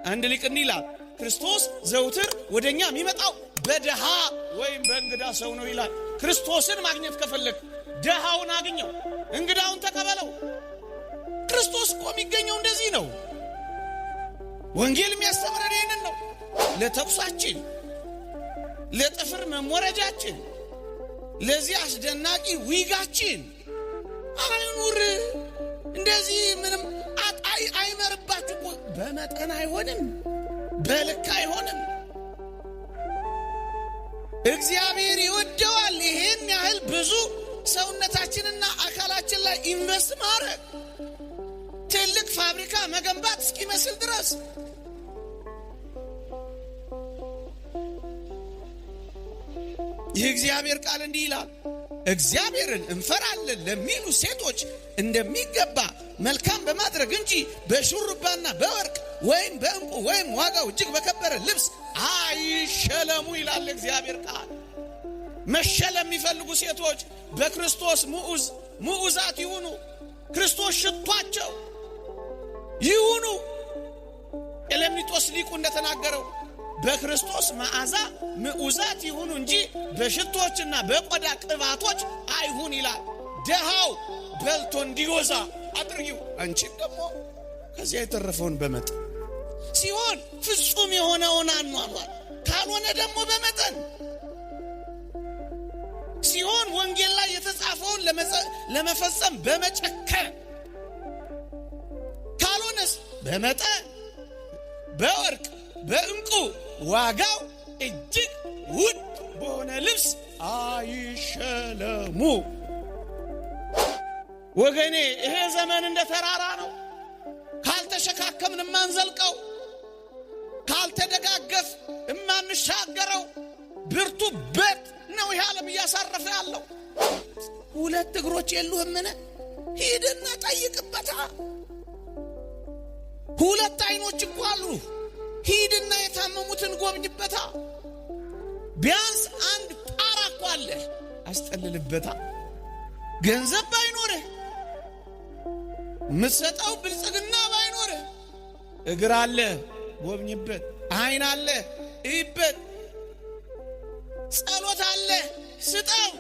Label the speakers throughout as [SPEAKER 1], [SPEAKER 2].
[SPEAKER 1] አንድ ሊቅ ይላል ክርስቶስ ዘውትር ወደኛ የሚመጣው በደሃ ወይም በእንግዳ ሰው ነው ይላል። ክርስቶስን ማግኘት ከፈለክ ደሃውን አግኘው፣ እንግዳውን ተቀበለው። ክርስቶስ እኮ የሚገኘው እንደዚህ ነው። ወንጌል የሚያስተምረን ይህንን ነው። ለተኩሳችን፣ ለጥፍር መሞረጃችን፣ ለዚህ አስደናቂ ዊጋችን አይኑር። እንደዚህ ምንም አይመርባችሁ። በመጠን አይሆንም፣ በልክ አይሆንም። እግዚአብሔር ይወደዋል ይሄን ያህል ብዙ ሰውነታችንና አካላችን ላይ ኢንቨስት ማድረግ፣ ትልቅ ፋብሪካ መገንባት እስኪመስል ድረስ። የእግዚአብሔር ቃል እንዲህ ይላል፣ እግዚአብሔርን እንፈራለን ለሚሉ ሴቶች እንደሚገባ መልካም በማድረግ እንጂ በሹሩባና በወርቅ ወይም በእንቁ ወይም ዋጋው እጅግ በከበረ ልብስ አይሸለሙ ይላል እግዚአብሔር ቃል። መሸለም የሚፈልጉ ሴቶች በክርስቶስ ሙዑዛት ይሁኑ። ክርስቶስ ሽቷቸው ይሁኑ። ኤሌምኒጦስ ሊቁ እንደተናገረው በክርስቶስ መዓዛ ምዑዛት ይሁኑ እንጂ በሽቶችና በቆዳ ቅባቶች አይሁን ይላል። ደሃው በልቶ እንዲወዛ አድርጊው፣ አንቺም ደግሞ ከዚያ የተረፈውን በመጠን ሲሆን ፍጹም የሆነውን አኗኗር፣ ካልሆነ ደግሞ በመጠን ሲሆን ወንጌል ላይ የተጻፈውን ለመፈጸም በመጨከን፣ ካልሆነስ በመጠን በወርቅ በእንቁ ዋጋው እጅግ ውድ በሆነ ልብስ አይሸለሙ። ወገኔ ይሄ ዘመን እንደ ተራራ ነው። ካልተሸካከምን የማንዘልቀው፣ ካልተደጋገፍ የማንሻገረው ብርቱ በት ነው ይሄ ዓለም እያሳረፈ ያለው። ሁለት እግሮች የሉህምን? ሂድና ጠይቅበታ። ሁለት አይኖች እኮ አሉ። ሂድና የታመሙትን ጎብኝበታ። ቢያንስ አንድ ጣራ እኮ አለ፣ አስጠልልበታ። ገንዘብ ባይኖርህ፣ ምትሰጠው ብልጽግና ባይኖርህ፣ እግር አለ፣ ጎብኝበት። አይን አለ፣ እይበት። ጸሎት አለ፣ ስጠው።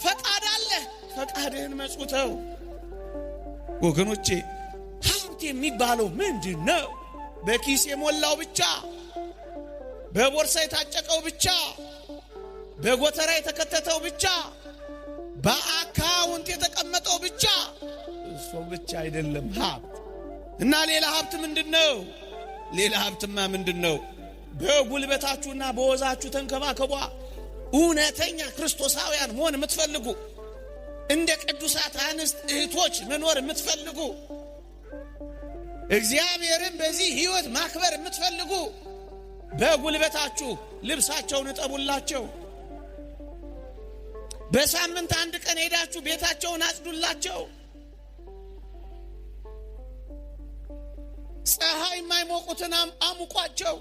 [SPEAKER 1] ፈቃድ አለ፣ ፈቃድህን መጽውተው። ወገኖቼ ሀብት የሚባለው ምንድን ነው? በኪስ የሞላው ብቻ፣ በቦርሳ የታጨቀው ብቻ፣ በጎተራ የተከተተው ብቻ፣ በአካውንት የተቀመጠው ብቻ፣ እሱ ብቻ አይደለም ሀብት። እና ሌላ ሀብት ምንድነው? ሌላ ሀብትማ ምንድነው? በጉልበታችሁና በወዛችሁ ተንከባከቧ። እውነተኛ ክርስቶሳውያን መሆን የምትፈልጉ፣ እንደ ቅዱሳት አንስት እህቶች መኖር የምትፈልጉ፣ እግዚአብሔርን በዚህ ሕይወት ማክበር የምትፈልጉ፣ በጉልበታችሁ ልብሳቸውን እጠቡላቸው። በሳምንት አንድ ቀን ሄዳችሁ ቤታቸውን አጽዱላቸው። ፀሐይ የማይሞቁትን አሙቋቸው።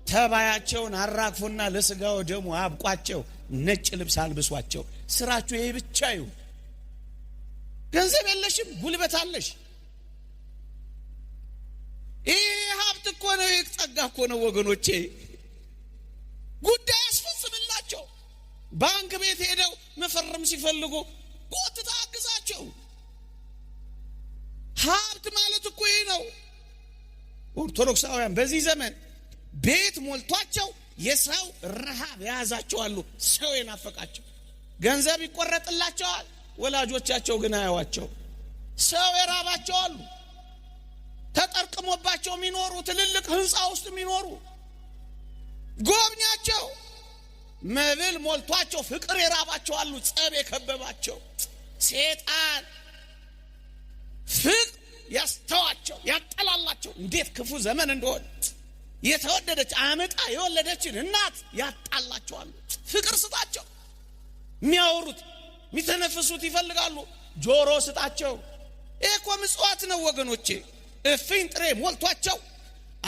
[SPEAKER 1] ተባያቸውን አራግፉና ለሥጋው ደሙ አብቋቸው። ነጭ ልብስ አልብሷቸው። ስራችሁ ይሄ ብቻ ይሁን። ገንዘብ የለሽም፣ ጉልበት አለሽ። ይሄ ሀብት እኮ ነው፣ ጸጋ እኮ ነው ወገኖቼ። ጉዳይ አስፈጽምላቸው። ባንክ ቤት ሄደው መፈረም ሲፈልጉ ጎትታ አግዛቸው። ሀብት ማለት እኮ ይሄ ነው። ኦርቶዶክሳውያን በዚህ ዘመን ቤት ሞልቷቸው የሰው ረሃብ የያዛቸዋሉ። ሰው የናፈቃቸው ገንዘብ ይቆረጥላቸዋል፣ ወላጆቻቸው ግን አያዋቸው። ሰው የራባቸዋሉ፣ ተጠርቅሞባቸው የሚኖሩ ትልልቅ ህንፃ ውስጥ የሚኖሩ ጎብኛቸው። መብል ሞልቷቸው ፍቅር የራባቸዋሉ፣ ጸብ የከበባቸው። ሴጣን ፍቅር ያስተዋቸው ያጠላላቸው። እንዴት ክፉ ዘመን እንደሆነ የተወደደች አመጣ የወለደችን እናት ያጣላቸዋሉ። ፍቅር ስጣቸው። የሚያወሩት የሚተነፍሱት ይፈልጋሉ። ጆሮ ስጣቸው። እኮ ምጽዋት ነው ወገኖቼ። እፍኝ ጥሬ ሞልቷቸው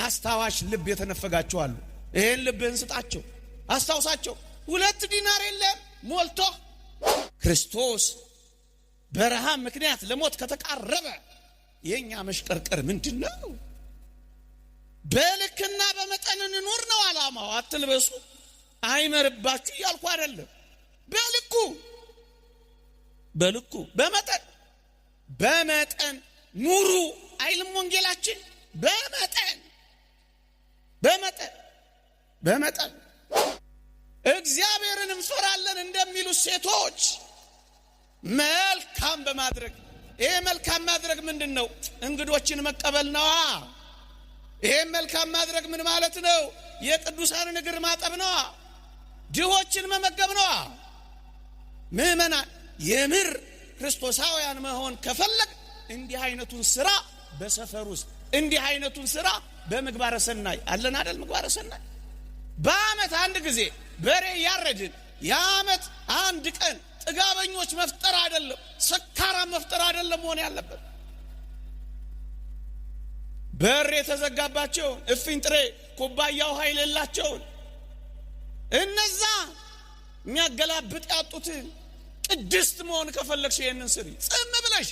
[SPEAKER 1] አስታዋሽ ልብ የተነፈጋቸዋሉ። ይሄን ልብህን ስጣቸው፣ አስታውሳቸው። 2 ዲናር የለም ሞልቶ ክርስቶስ በረሃብ ምክንያት ለሞት ከተቃረበ የኛ መሽቀርቀር ምንድነው? በልክና በመጠን እንኑር ነው ዓላማው። አትልበሱ አይመርባችሁ እያልኩ አይደለም። በልኩ በመጠን ኑሩ አይልም ወንጌላችን? በመጠን እግዚአብሔርን እንፈራለን እንደሚሉ ሴቶች መልካም በማድረግ ይሄ መልካም ማድረግ ምንድነው? እንግዶችን መቀበል ነዋ። ይሄ መልካም ማድረግ ምን ማለት ነው? የቅዱሳንን እግር ማጠብ ነዋ። ድሆችን መመገብ ነዋ። ምእመናን የምር ክርስቶሳውያን መሆን ከፈለግ እንዲህ አይነቱን ስራ በሰፈር ውስጥ እንዲህ አይነቱን ስራ በምግባረ ሰናይ አለን አይደል? ምግባረ ሰናይ በአመት አንድ ጊዜ በሬ ያረድን የአመት አንድ ቀን ጥጋበኞች መፍጠር አይደለም፣ ሰካራም መፍጠር አይደለም መሆን ያለበት። በር የተዘጋባቸውን እፍኝ ጥሬ ኩባያው ኃይል የሌላቸውን እነዛ የሚያገላብጥ ያጡትን ቅድስት መሆን ከፈለግሽ ይሄንን ስሪ። ጽም ብለሽ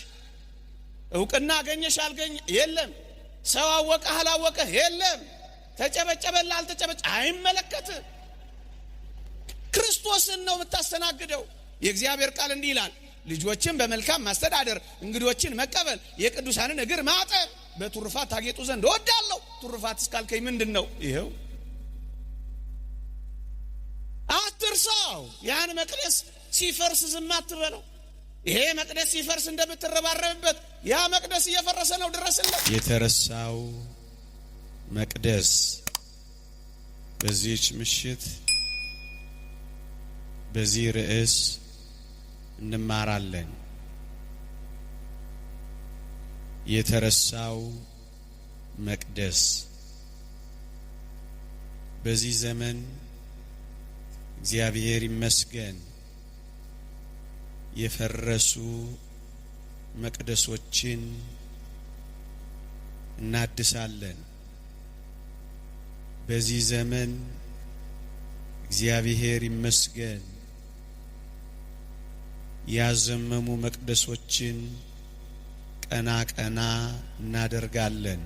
[SPEAKER 1] እውቅና አገኘሽ አልገኘ የለም፣ ሰው አወቀ አላወቀ የለም፣ ተጨበጨበላ አልተጨበጨ አይመለከትም። ክርስቶስን ነው የምታስተናግደው። የእግዚአብሔር ቃል እንዲህ ይላል፣ ልጆችን በመልካም ማስተዳደር፣ እንግዶችን መቀበል፣ የቅዱሳንን እግር ማጠብ፣ በትሩፋት ታጌጡ ዘንድ እወዳለሁ። ትሩፋት እስካልከኝ ምንድነው? ይሄው አትርሳው። ያን መቅደስ ሲፈርስ ዝም አትበለው። ይሄ መቅደስ ሲፈርስ እንደምትረባረብበት ያ መቅደስ እየፈረሰ ነው፣ ድረስለት።
[SPEAKER 2] የተረሳው መቅደስ በዚህች ምሽት በዚህ ርዕስ እንማራለን። የተረሳው መቅደስ። በዚህ ዘመን እግዚአብሔር ይመስገን የፈረሱ መቅደሶችን እናድሳለን። በዚህ ዘመን እግዚአብሔር ይመስገን ያዘመሙ መቅደሶችን ቀና ቀና እናደርጋለን።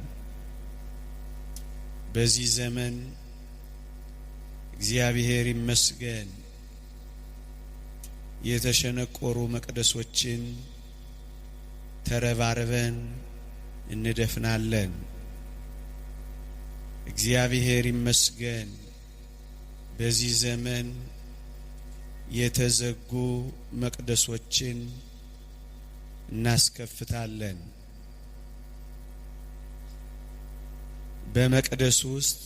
[SPEAKER 2] በዚህ ዘመን እግዚአብሔር ይመስገን የተሸነቆሩ መቅደሶችን ተረባርበን እንደፍናለን። እግዚአብሔር ይመስገን በዚህ ዘመን የተዘጉ መቅደሶችን እናስከፍታለን። በመቅደስ ውስጥ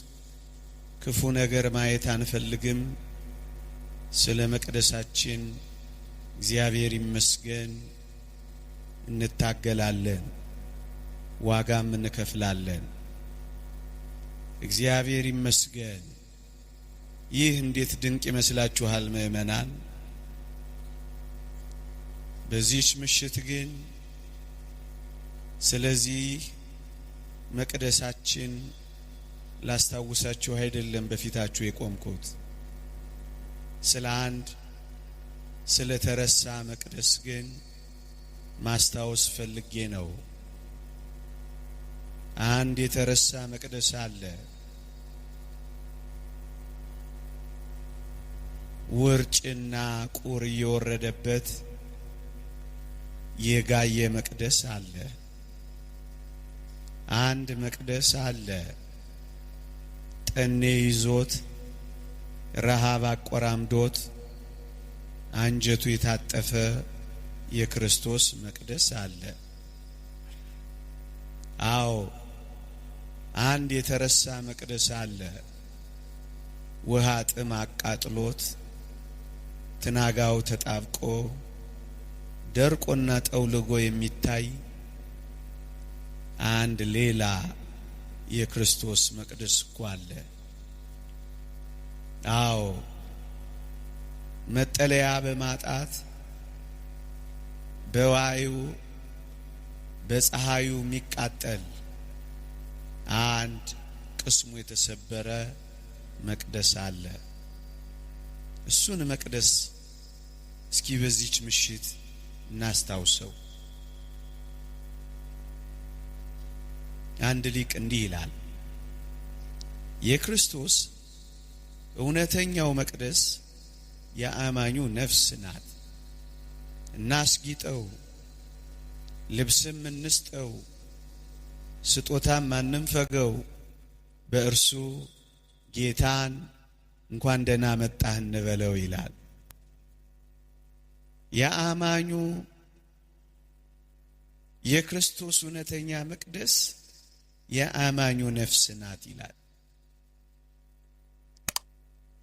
[SPEAKER 2] ክፉ ነገር ማየት አንፈልግም። ስለ መቅደሳችን እግዚአብሔር ይመስገን እንታገላለን፣ ዋጋም እንከፍላለን። እግዚአብሔር ይመስገን። ይህ እንዴት ድንቅ ይመስላችኋል ምእመናን? በዚህች ምሽት ግን ስለዚህ መቅደሳችን ላስታውሳችሁ አይደለም በፊታችሁ የቆምኩት። ስለ ተረሳ መቅደስ ግን ማስታወስ ፈልጌ ነው። አንድ የተረሳ መቅደስ አለ። ውርጭና ቁር እየወረደበት የጋየ መቅደስ አለ። አንድ መቅደስ አለ ጠኔ ይዞት ረሃብ አቆራምዶት አንጀቱ የታጠፈ የክርስቶስ መቅደስ አለ። አዎ አንድ የተረሳ መቅደስ አለ። ውሃ ጥም አቃጥሎት ትናጋው ተጣብቆ ደርቆና ጠውልጎ የሚታይ አንድ ሌላ የክርስቶስ መቅደስ እኮ አለ። አዎ መጠለያ በማጣት በዋዩ በፀሐዩ የሚቃጠል አንድ ቅስሙ የተሰበረ መቅደስ አለ። እሱን መቅደስ እስኪ በዚህች ምሽት እናስታውሰው። አንድ ሊቅ እንዲህ ይላል፣ የክርስቶስ እውነተኛው መቅደስ የአማኙ ነፍስ ናት። እናስጊጠው፣ ልብስም እንስጠው፣ ስጦታም አንንፈገው፣ በእርሱ ጌታን እንኳን ደህና መጣህ እንበለው ይላል። የአማኙ የክርስቶስ እውነተኛ መቅደስ የአማኙ ነፍስ ናት ይላል።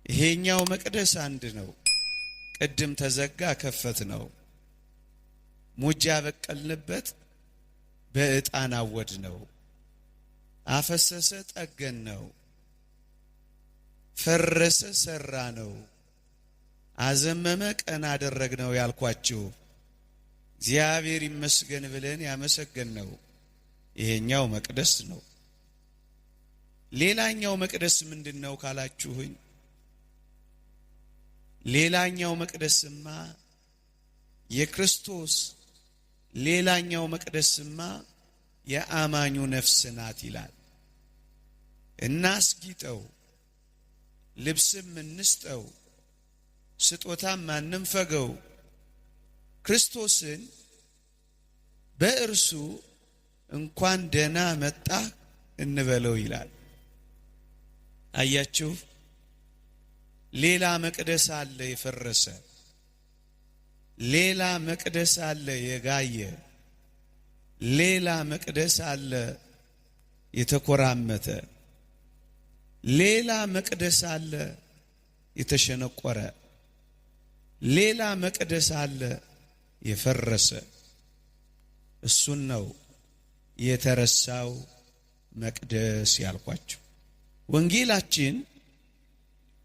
[SPEAKER 2] ይሄኛው መቅደስ አንድ ነው። ቅድም ተዘጋ ከፈት ነው። ሙጃ በቀልንበት፣ በዕጣን አወድ ነው። አፈሰሰ ጠገን ነው። ፈረሰ ሰራ ነው። አዘመመ ቀን አደረግ ነው ያልኳችሁ እግዚአብሔር ይመስገን ብለን ያመሰገን ነው ይሄኛው መቅደስ ነው። ሌላኛው መቅደስ ምንድነው ካላችሁኝ፣ ሌላኛው መቅደስማ የክርስቶስ ሌላኛው መቅደስማ የአማኙ ነፍስ ናት ይላል። እናስጊጠው፣ ልብስም እንስጠው፣ ስጦታም አንንፈገው፣ ክርስቶስን በእርሱ እንኳን ደህና መጣህ እንበለው ይላል። አያችሁ፣ ሌላ መቅደስ አለ የፈረሰ፣ ሌላ መቅደስ አለ የጋየ፣ ሌላ መቅደስ አለ የተኮራመተ፣ ሌላ መቅደስ አለ የተሸነቆረ፣ ሌላ መቅደስ አለ የፈረሰ። እሱን ነው የተረሳው መቅደስ ያልኳችሁ። ወንጌላችን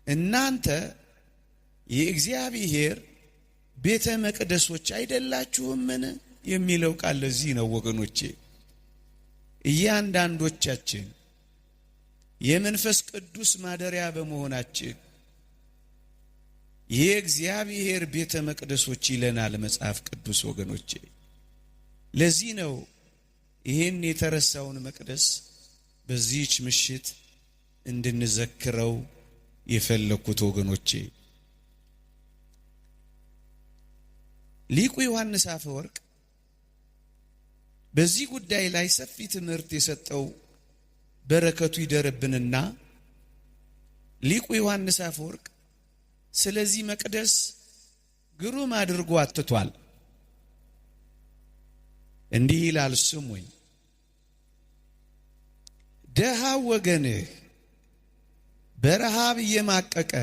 [SPEAKER 2] እናንተ የእግዚአብሔር ቤተ መቅደሶች አይደላችሁምን የሚለው ቃል ለዚህ ነው ወገኖቼ። እያንዳንዶቻችን የመንፈስ ቅዱስ ማደሪያ በመሆናችን የእግዚአብሔር ቤተ መቅደሶች ይለናል መጽሐፍ ቅዱስ ወገኖቼ። ለዚህ ነው ይህን የተረሳውን መቅደስ በዚህች ምሽት እንድንዘክረው የፈለኩት ወገኖቼ። ሊቁ ዮሐንስ አፈወርቅ በዚህ ጉዳይ ላይ ሰፊ ትምህርት የሰጠው በረከቱ ይደርብንና ሊቁ ዮሐንስ አፈወርቅ ስለዚህ መቅደስ ግሩም አድርጎ አትቷል። እንዲህ ይላል፣ ስሙኝ። ደሃው ወገንህ በረሃብ እየማቀቀ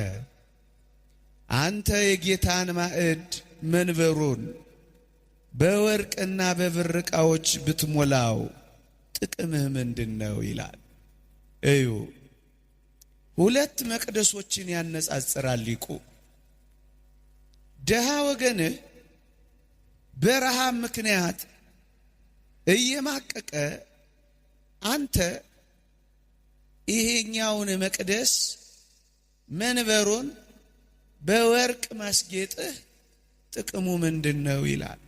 [SPEAKER 2] አንተ የጌታን ማዕድ መንበሩን በወርቅና በብር ዕቃዎች ብትሞላው ጥቅምህ ምንድነው ይላል። እዩ፣ ሁለት መቅደሶችን ያነጻጽራል ሊቁ። ደሃ ወገንህ በረሃብ ምክንያት እየማቀቀ አንተ ይሄኛውን መቅደስ መንበሩን በወርቅ ማስጌጥህ ጥቅሙ ምንድነው ይላል።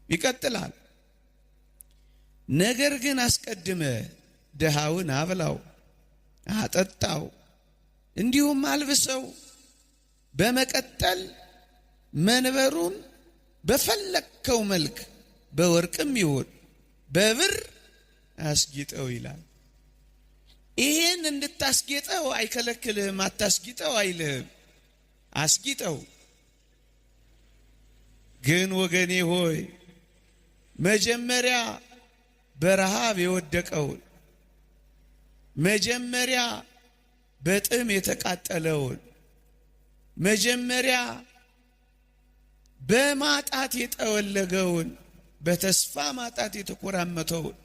[SPEAKER 2] ይቀጥላል። ነገር ግን አስቀድመ ደሃውን አብላው፣ አጠጣው፣ እንዲሁም አልብሰው፣ በመቀጠል መንበሩን በፈለከው መልክ በወርቅም ይሁን በብር አስጊጠው ይላል። ይሄን እንድታስጌጠው አይከለክልህም፣ አታስጊጠው አይልህም፣ አስጊጠው። ግን ወገኔ ሆይ መጀመሪያ በረሃብ የወደቀውን፣ መጀመሪያ በጥም የተቃጠለውን፣ መጀመሪያ በማጣት የጠወለገውን፣ በተስፋ ማጣት የተኮራመተውን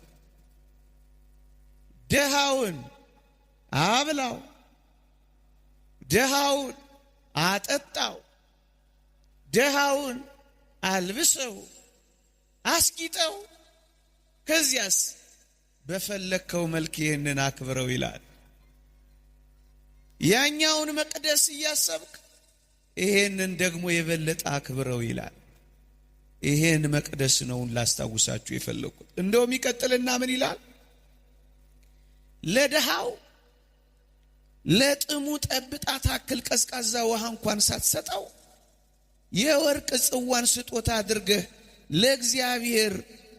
[SPEAKER 2] ደሃውን አብላው፣ ደሃውን አጠጣው፣ ደሃውን አልብሰው፣ አስጊጠው፣ ከዚያስ በፈለከው መልክ ይህንን አክብረው ይላል። ያኛውን መቅደስ እያሰብክ ይሄንን ደግሞ የበለጠ አክብረው ይላል። ይሄን መቅደስ ነው ላስታውሳችሁ የፈለኩት። እንደውም ይቀጥልና ምን ይላል? ለደሃው ለጥሙ ጠብታ ታክል ቀዝቃዛ ውሃ እንኳን ሳትሰጠው የወርቅ ጽዋን ስጦታ አድርገህ ለእግዚአብሔር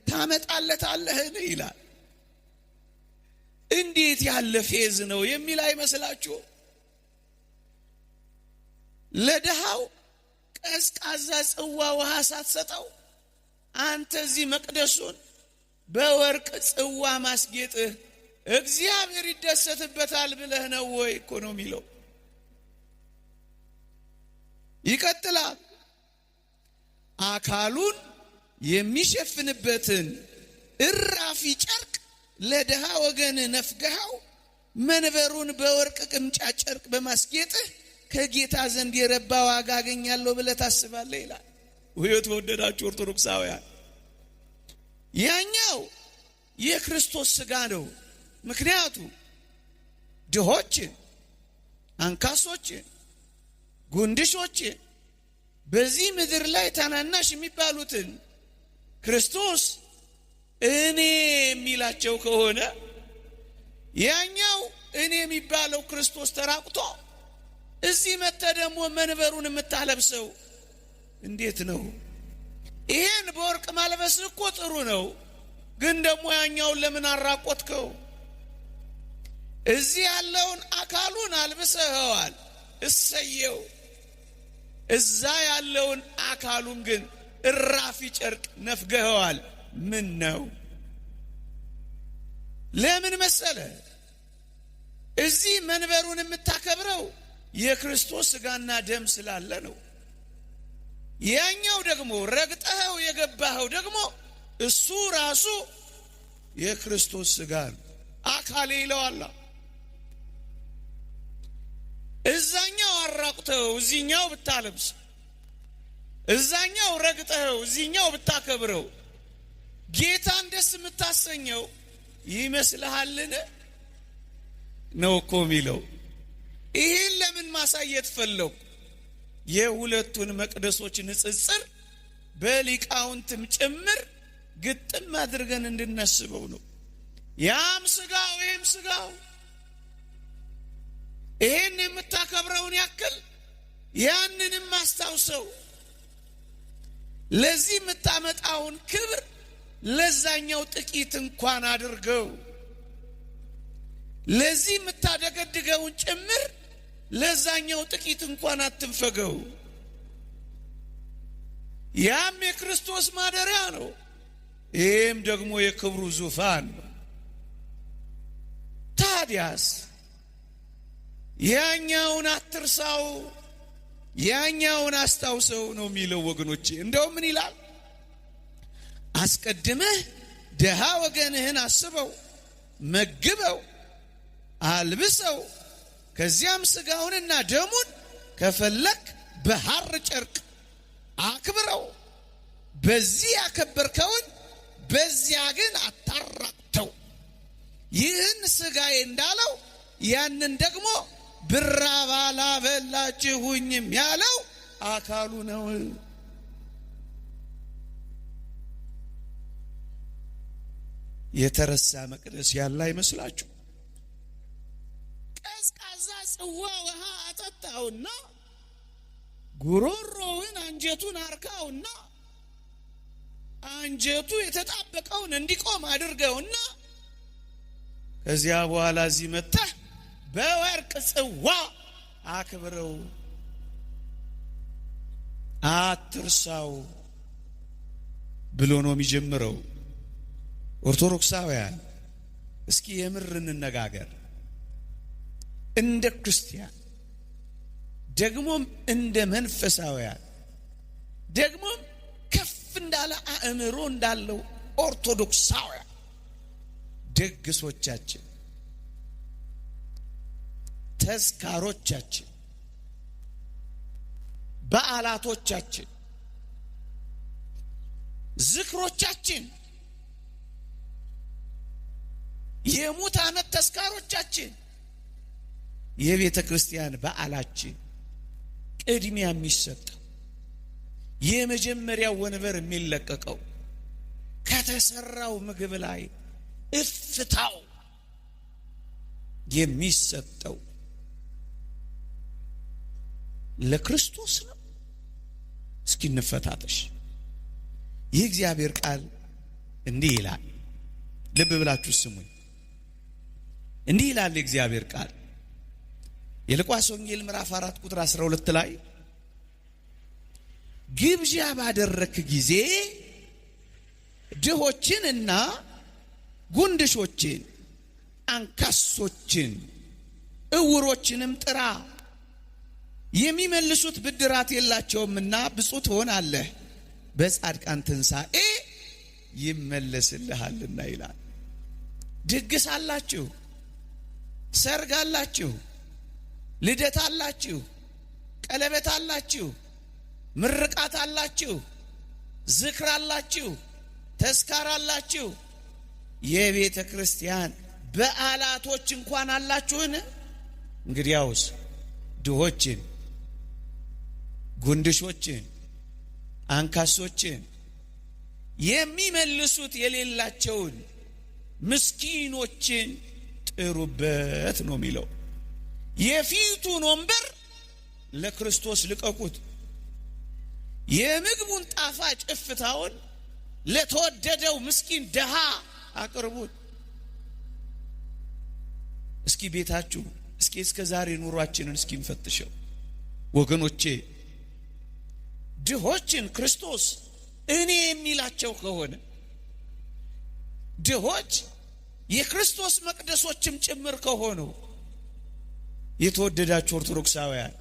[SPEAKER 2] ታመጣለታለህን ይላል። እንዴት ያለ ፌዝ ነው የሚል አይመስላችሁ? ለድሃው ቀዝቃዛ ጽዋ ውሃ ሳትሰጠው አንተ እዚህ መቅደሱን በወርቅ ጽዋ ማስጌጥህ እግዚአብሔር ይደሰትበታል ብለህ ነው ወይ እኮ ነው የሚለው። ይቀጥላል። አካሉን የሚሸፍንበትን እራፊ ጨርቅ ለድሃ ወገን ነፍገሃው መንበሩን በወርቅ ቅምጫ ጨርቅ በማስጌጥህ ከጌታ ዘንድ የረባ ዋጋ አገኛለሁ ብለህ ታስባለህ ይላል። ወይት ወደዳችሁ ኦርቶዶክሳውያን፣ ያኛው የክርስቶስ ሥጋ ነው። ምክንያቱም ድሆችን፣ አንካሶችን፣ ጉንድሾችን በዚህ ምድር ላይ ታናናሽ የሚባሉትን ክርስቶስ እኔ የሚላቸው ከሆነ ያኛው እኔ የሚባለው ክርስቶስ ተራቁቶ እዚህ መጥተ ደግሞ መንበሩን የምታለብሰው እንዴት ነው? ይሄን በወርቅ ማልበስ እኮ ጥሩ ነው፣ ግን ደግሞ ያኛውን ለምን አራቆትከው? እዚህ ያለውን አካሉን አልብሰኸዋል፣ እሰየው። እዛ ያለውን አካሉን ግን እራፊ ጨርቅ ነፍገኸዋል። ምን ነው? ለምን መሰለ? እዚህ መንበሩን የምታከብረው የክርስቶስ ሥጋና ደም ስላለ ነው። ያኛው ደግሞ ረግጠኸው የገባኸው ደግሞ እሱ ራሱ የክርስቶስ ሥጋ ነው፣ አካሌ ይለዋል። እዛኛው አራቁተው እዚህኛው ብታለብስ፣ እዛኛው ረግጠኸው እዚህኛው ብታከብረው ጌታን ደስ የምታሰኘው ይመስልሃልን? ነው እኮ የሚለው። ይህን ለምን ማሳየት ፈለጉ? የሁለቱን መቅደሶች ንጽጽር በሊቃውንትም ጭምር ግጥም አድርገን እንድናስበው ነው። ያም ሥጋው ይህም ሥጋው፣ ይህን የምታከብረውን ያክል ያንንም አስታውሰው። ለዚህ የምታመጣውን ክብር ለዛኛው ጥቂት እንኳን አድርገው። ለዚህ የምታደገድገውን ጭምር ለዛኛው ጥቂት እንኳን አትንፈገው። ያም የክርስቶስ ማደሪያ ነው፣ ይህም ደግሞ የክብሩ ዙፋን ነው። ታዲያስ ያኛውን አትርሳው፣ ያኛውን አስታውሰው ነው የሚለው ወገኖቼ። እንደው ምን ይላል? አስቀድመህ ደሃ ወገንህን አስበው፣ መግበው፣ አልብሰው፣ ከዚያም ሥጋውንና ደሙን ከፈለክ በሐር ጨርቅ አክብረው። በዚህ ያከበርከውን በዚያ ግን አታራቅተው። ይህን ሥጋዬ እንዳለው ያንን ደግሞ ብራብ አላበላችሁኝም ያለው አካሉ ነው። የተረሳ መቅደስ ያለ አይመስላችሁ? ቀዝቃዛ ጽዋ ውሃ አጠጣውና ጉሮሮውን አንጀቱን አርካውና አንጀቱ የተጣበቀውን እንዲቆም አድርገውና ከዚያ በኋላ እዚህ መጥተህ በወርቅ ጽዋ አክብረው፣ አትርሳው ብሎ ነው የሚጀምረው። ኦርቶዶክሳውያን እስኪ የምር እንነጋገር። እንደ ክርስቲያን ደግሞም እንደ መንፈሳውያን ደግሞም ከፍ እንዳለ አእምሮ እንዳለው ኦርቶዶክሳውያን ደግሶቻችን፣ ተስካሮቻችን፣ በዓላቶቻችን፣ ዝክሮቻችን፣ የሙት ዓመት ተስካሮቻችን፣ የቤተ ክርስቲያን በዓላችን ቅድሚያ የሚሰጠው የመጀመሪያው ወንበር የሚለቀቀው ከተሰራው ምግብ ላይ እፍታው የሚሰጠው
[SPEAKER 1] ለክርስቶስ ነው? እስኪ እንፈታተሽ። የእግዚአብሔር ቃል እንዲህ ይላል። ልብ ብላችሁ ስሙኝ። እንዲህ ይላል የእግዚአብሔር ቃል የሉቃስ ወንጌል ምዕራፍ 4 ቁጥር 12 ላይ ግብዣ ባደረክ ጊዜ ድሆችንና ጉንድሾችን፣ አንካሶችን፣ እውሮችንም ጥራ፣ የሚመልሱት ብድራት የላቸውምና ብፁዕ ትሆናለህ፣ በጻድቃን ትንሣኤ ይመለስልሃልና ይላል። ድግስ አላችሁ፣ ሰርግ አላችሁ፣ ልደት አላችሁ፣ ቀለበት አላችሁ፣ ምርቃት አላችሁ፣ ዝክር አላችሁ፣ ተስካር አላችሁ፣ የቤተ ክርስቲያን በዓላቶች እንኳን አላችሁን? እንግዲያውስ ድሆችን፣ ጉንድሾችን፣ አንካሶችን፣ የሚመልሱት የሌላቸውን ምስኪኖችን ጥሩበት ነው የሚለው። የፊቱን ወንበር ለክርስቶስ ልቀቁት፣ የምግቡን ጣፋጭ እፍታውን ለተወደደው ምስኪን ደሃ አቅርቡት። እስኪ ቤታችሁ እስከ ዛሬ ኑሯችንን እስኪ እንፈትሸው ወገኖቼ። ድሆችን ክርስቶስ እኔ የሚላቸው ከሆነ ድሆች የክርስቶስ መቅደሶችም ጭምር ከሆኑ የተወደዳችሁ ኦርቶዶክሳውያን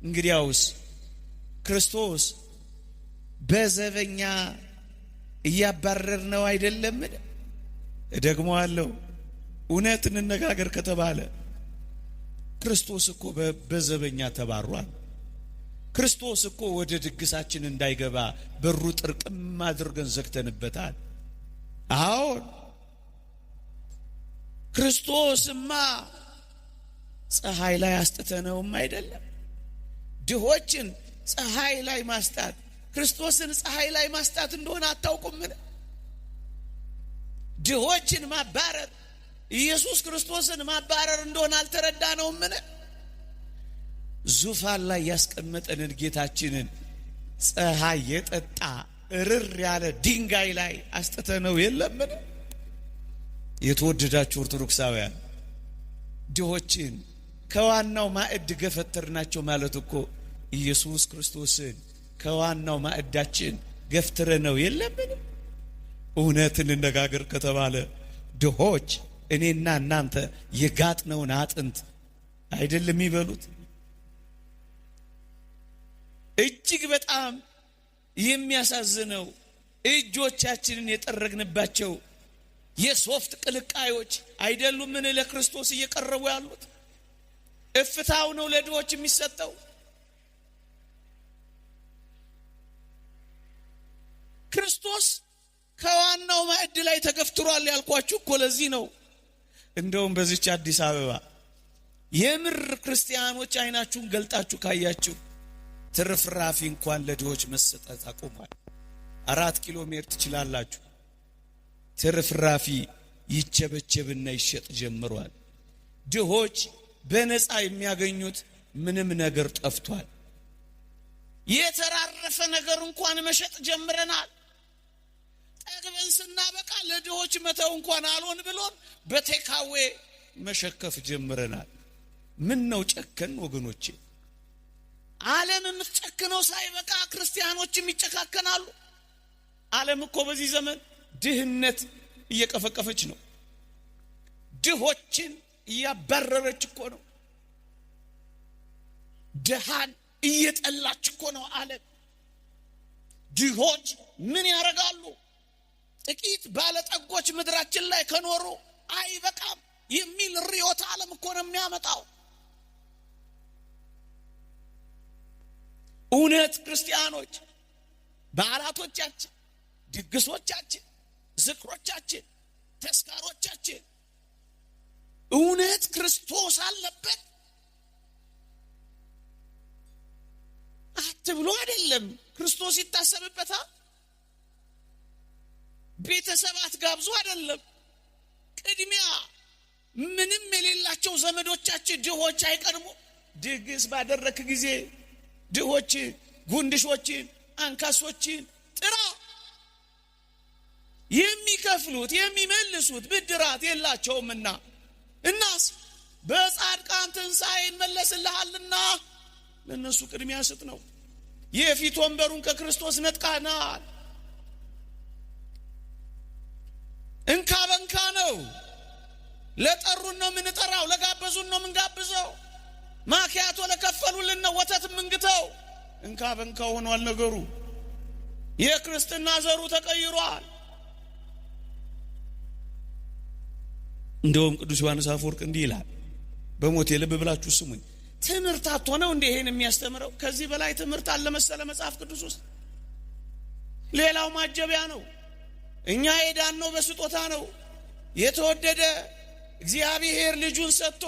[SPEAKER 1] እንግዲያውስ ክርስቶስ በዘበኛ እያባረር ነው አይደለምን? ደግሞ አለው እውነት እንነጋገር ከተባለ ክርስቶስ እኮ በዘበኛ ተባሯል። ክርስቶስ እኮ ወደ ድግሳችን እንዳይገባ በሩ ጥርቅም አድርገን ዘግተንበታል። አዎን ክርስቶስማ ፀሐይ ላይ አስጥተነውም አይደለም። ድሆችን ፀሐይ ላይ ማስጣት ክርስቶስን ፀሐይ ላይ ማስጣት እንደሆነ አታውቁምን? ድሆችን ማባረር ኢየሱስ ክርስቶስን ማባረር እንደሆነ አልተረዳነውምን? ዙፋን ላይ ያስቀመጠንን ጌታችንን ፀሐይ የጠጣ እርር ያለ ድንጋይ ላይ አስጥተነው የለምን? የተወደዳችሁ ኦርቶዶክሳውያን ድሆችን ከዋናው ማዕድ ገፈተርናቸው ማለት እኮ ኢየሱስ ክርስቶስን ከዋናው ማዕዳችን ገፍትረነው የለምን? እውነት እንነጋገር ከተባለ ድሆች እኔና እናንተ የጋጥነውን አጥንት አይደለም የሚበሉት? እጅግ በጣም የሚያሳዝነው እጆቻችንን የጠረግንባቸው የሶፍት ቅልቃዮች አይደሉምን ለክርስቶስ እየቀረቡ ያሉት? እፍታው ነው ለድሆች የሚሰጠው። ክርስቶስ ከዋናው ማዕድ ላይ ተገፍትሯል ያልኳችሁ እኮ ለዚህ ነው። እንደውም በዚች አዲስ አበባ የምር ክርስቲያኖች አይናችሁን ገልጣችሁ ካያችሁ ትርፍራፊ እንኳን ለድሆች መሰጠት አቆሟል። 4 ኪሎ ሜትር ትችላላችሁ። ትርፍራፊ ይቸበቸብና ይሸጥ ጀምሯል። ድሆች በነፃ የሚያገኙት ምንም ነገር ጠፍቷል። የተራረፈ ነገር እንኳን መሸጥ ጀምረናል። ጠግበን ስናበቃ ለድሆች መተው እንኳን አልሆን ብሎን በቴካዌ መሸከፍ ጀምረናል። ምን ነው ጨከን ወገኖቼ? ዓለም የምትጨክነው ሳይበቃ ክርስቲያኖችም ይጨካከናሉ። ዓለም እኮ በዚህ ዘመን ድህነት እየቀፈቀፈች ነው። ድሆችን እያባረረች እኮ ነው። ድሃን እየጠላች እኮ ነው ዓለም። ድሆች ምን ያደርጋሉ? ጥቂት ባለጠጎች ምድራችን ላይ ከኖሩ አይበቃም የሚል ርዕዮተ ዓለም እኮ ነው የሚያመጣው። እውነት ክርስቲያኖች በዓላቶቻችን፣ ድግሶቻችን፣ ዝክሮቻችን፣ ተስካሮቻችን እውነት ክርስቶስ አለበት አትብሎ አይደለም። ክርስቶስ ይታሰብበታል። ቤተሰባት ጋብዙ አይደለም። ቅድሚያ ምንም የሌላቸው ዘመዶቻችን ድሆች አይቀርሙ። ድግስ ባደረክ ጊዜ ድሆችን፣ ጉንድሾችን፣ አንካሶችን ጥራ። የሚከፍሉት የሚመልሱት ብድራት የላቸውምና እናስ በጻድቃን ትንሣኤ ይመለስልሃልና ለነሱ ቅድሚያ ስጥ ነው። የፊት ወንበሩን ከክርስቶስ ነጥቃናል። እንካ በንካ ነው። ለጠሩን ነው ምንጠራው፣ ለጋበዙን ነው ምንጋብዘው። ማኪያቶ ለከፈሉልን ነው ወተት ምንግተው። እንካ በንካ ሆኗል ነገሩ። የክርስትና ዘሩ ተቀይሯል። እንደውም ቅዱስ ዮሐንስ አፈወርቅ እንዲህ ይላል፣ በሞቴ ልብ ብላችሁ ስሙኝ። ትምህርት አጥቶ እንደ ይሄን የሚያስተምረው? ከዚህ በላይ ትምህርት አለ መሰለ መጽሐፍ ቅዱስ ውስጥ? ሌላው ማጀቢያ ነው። እኛ የዳን ነው በስጦታ ነው። የተወደደ እግዚአብሔር ልጁን ሰጥቶ፣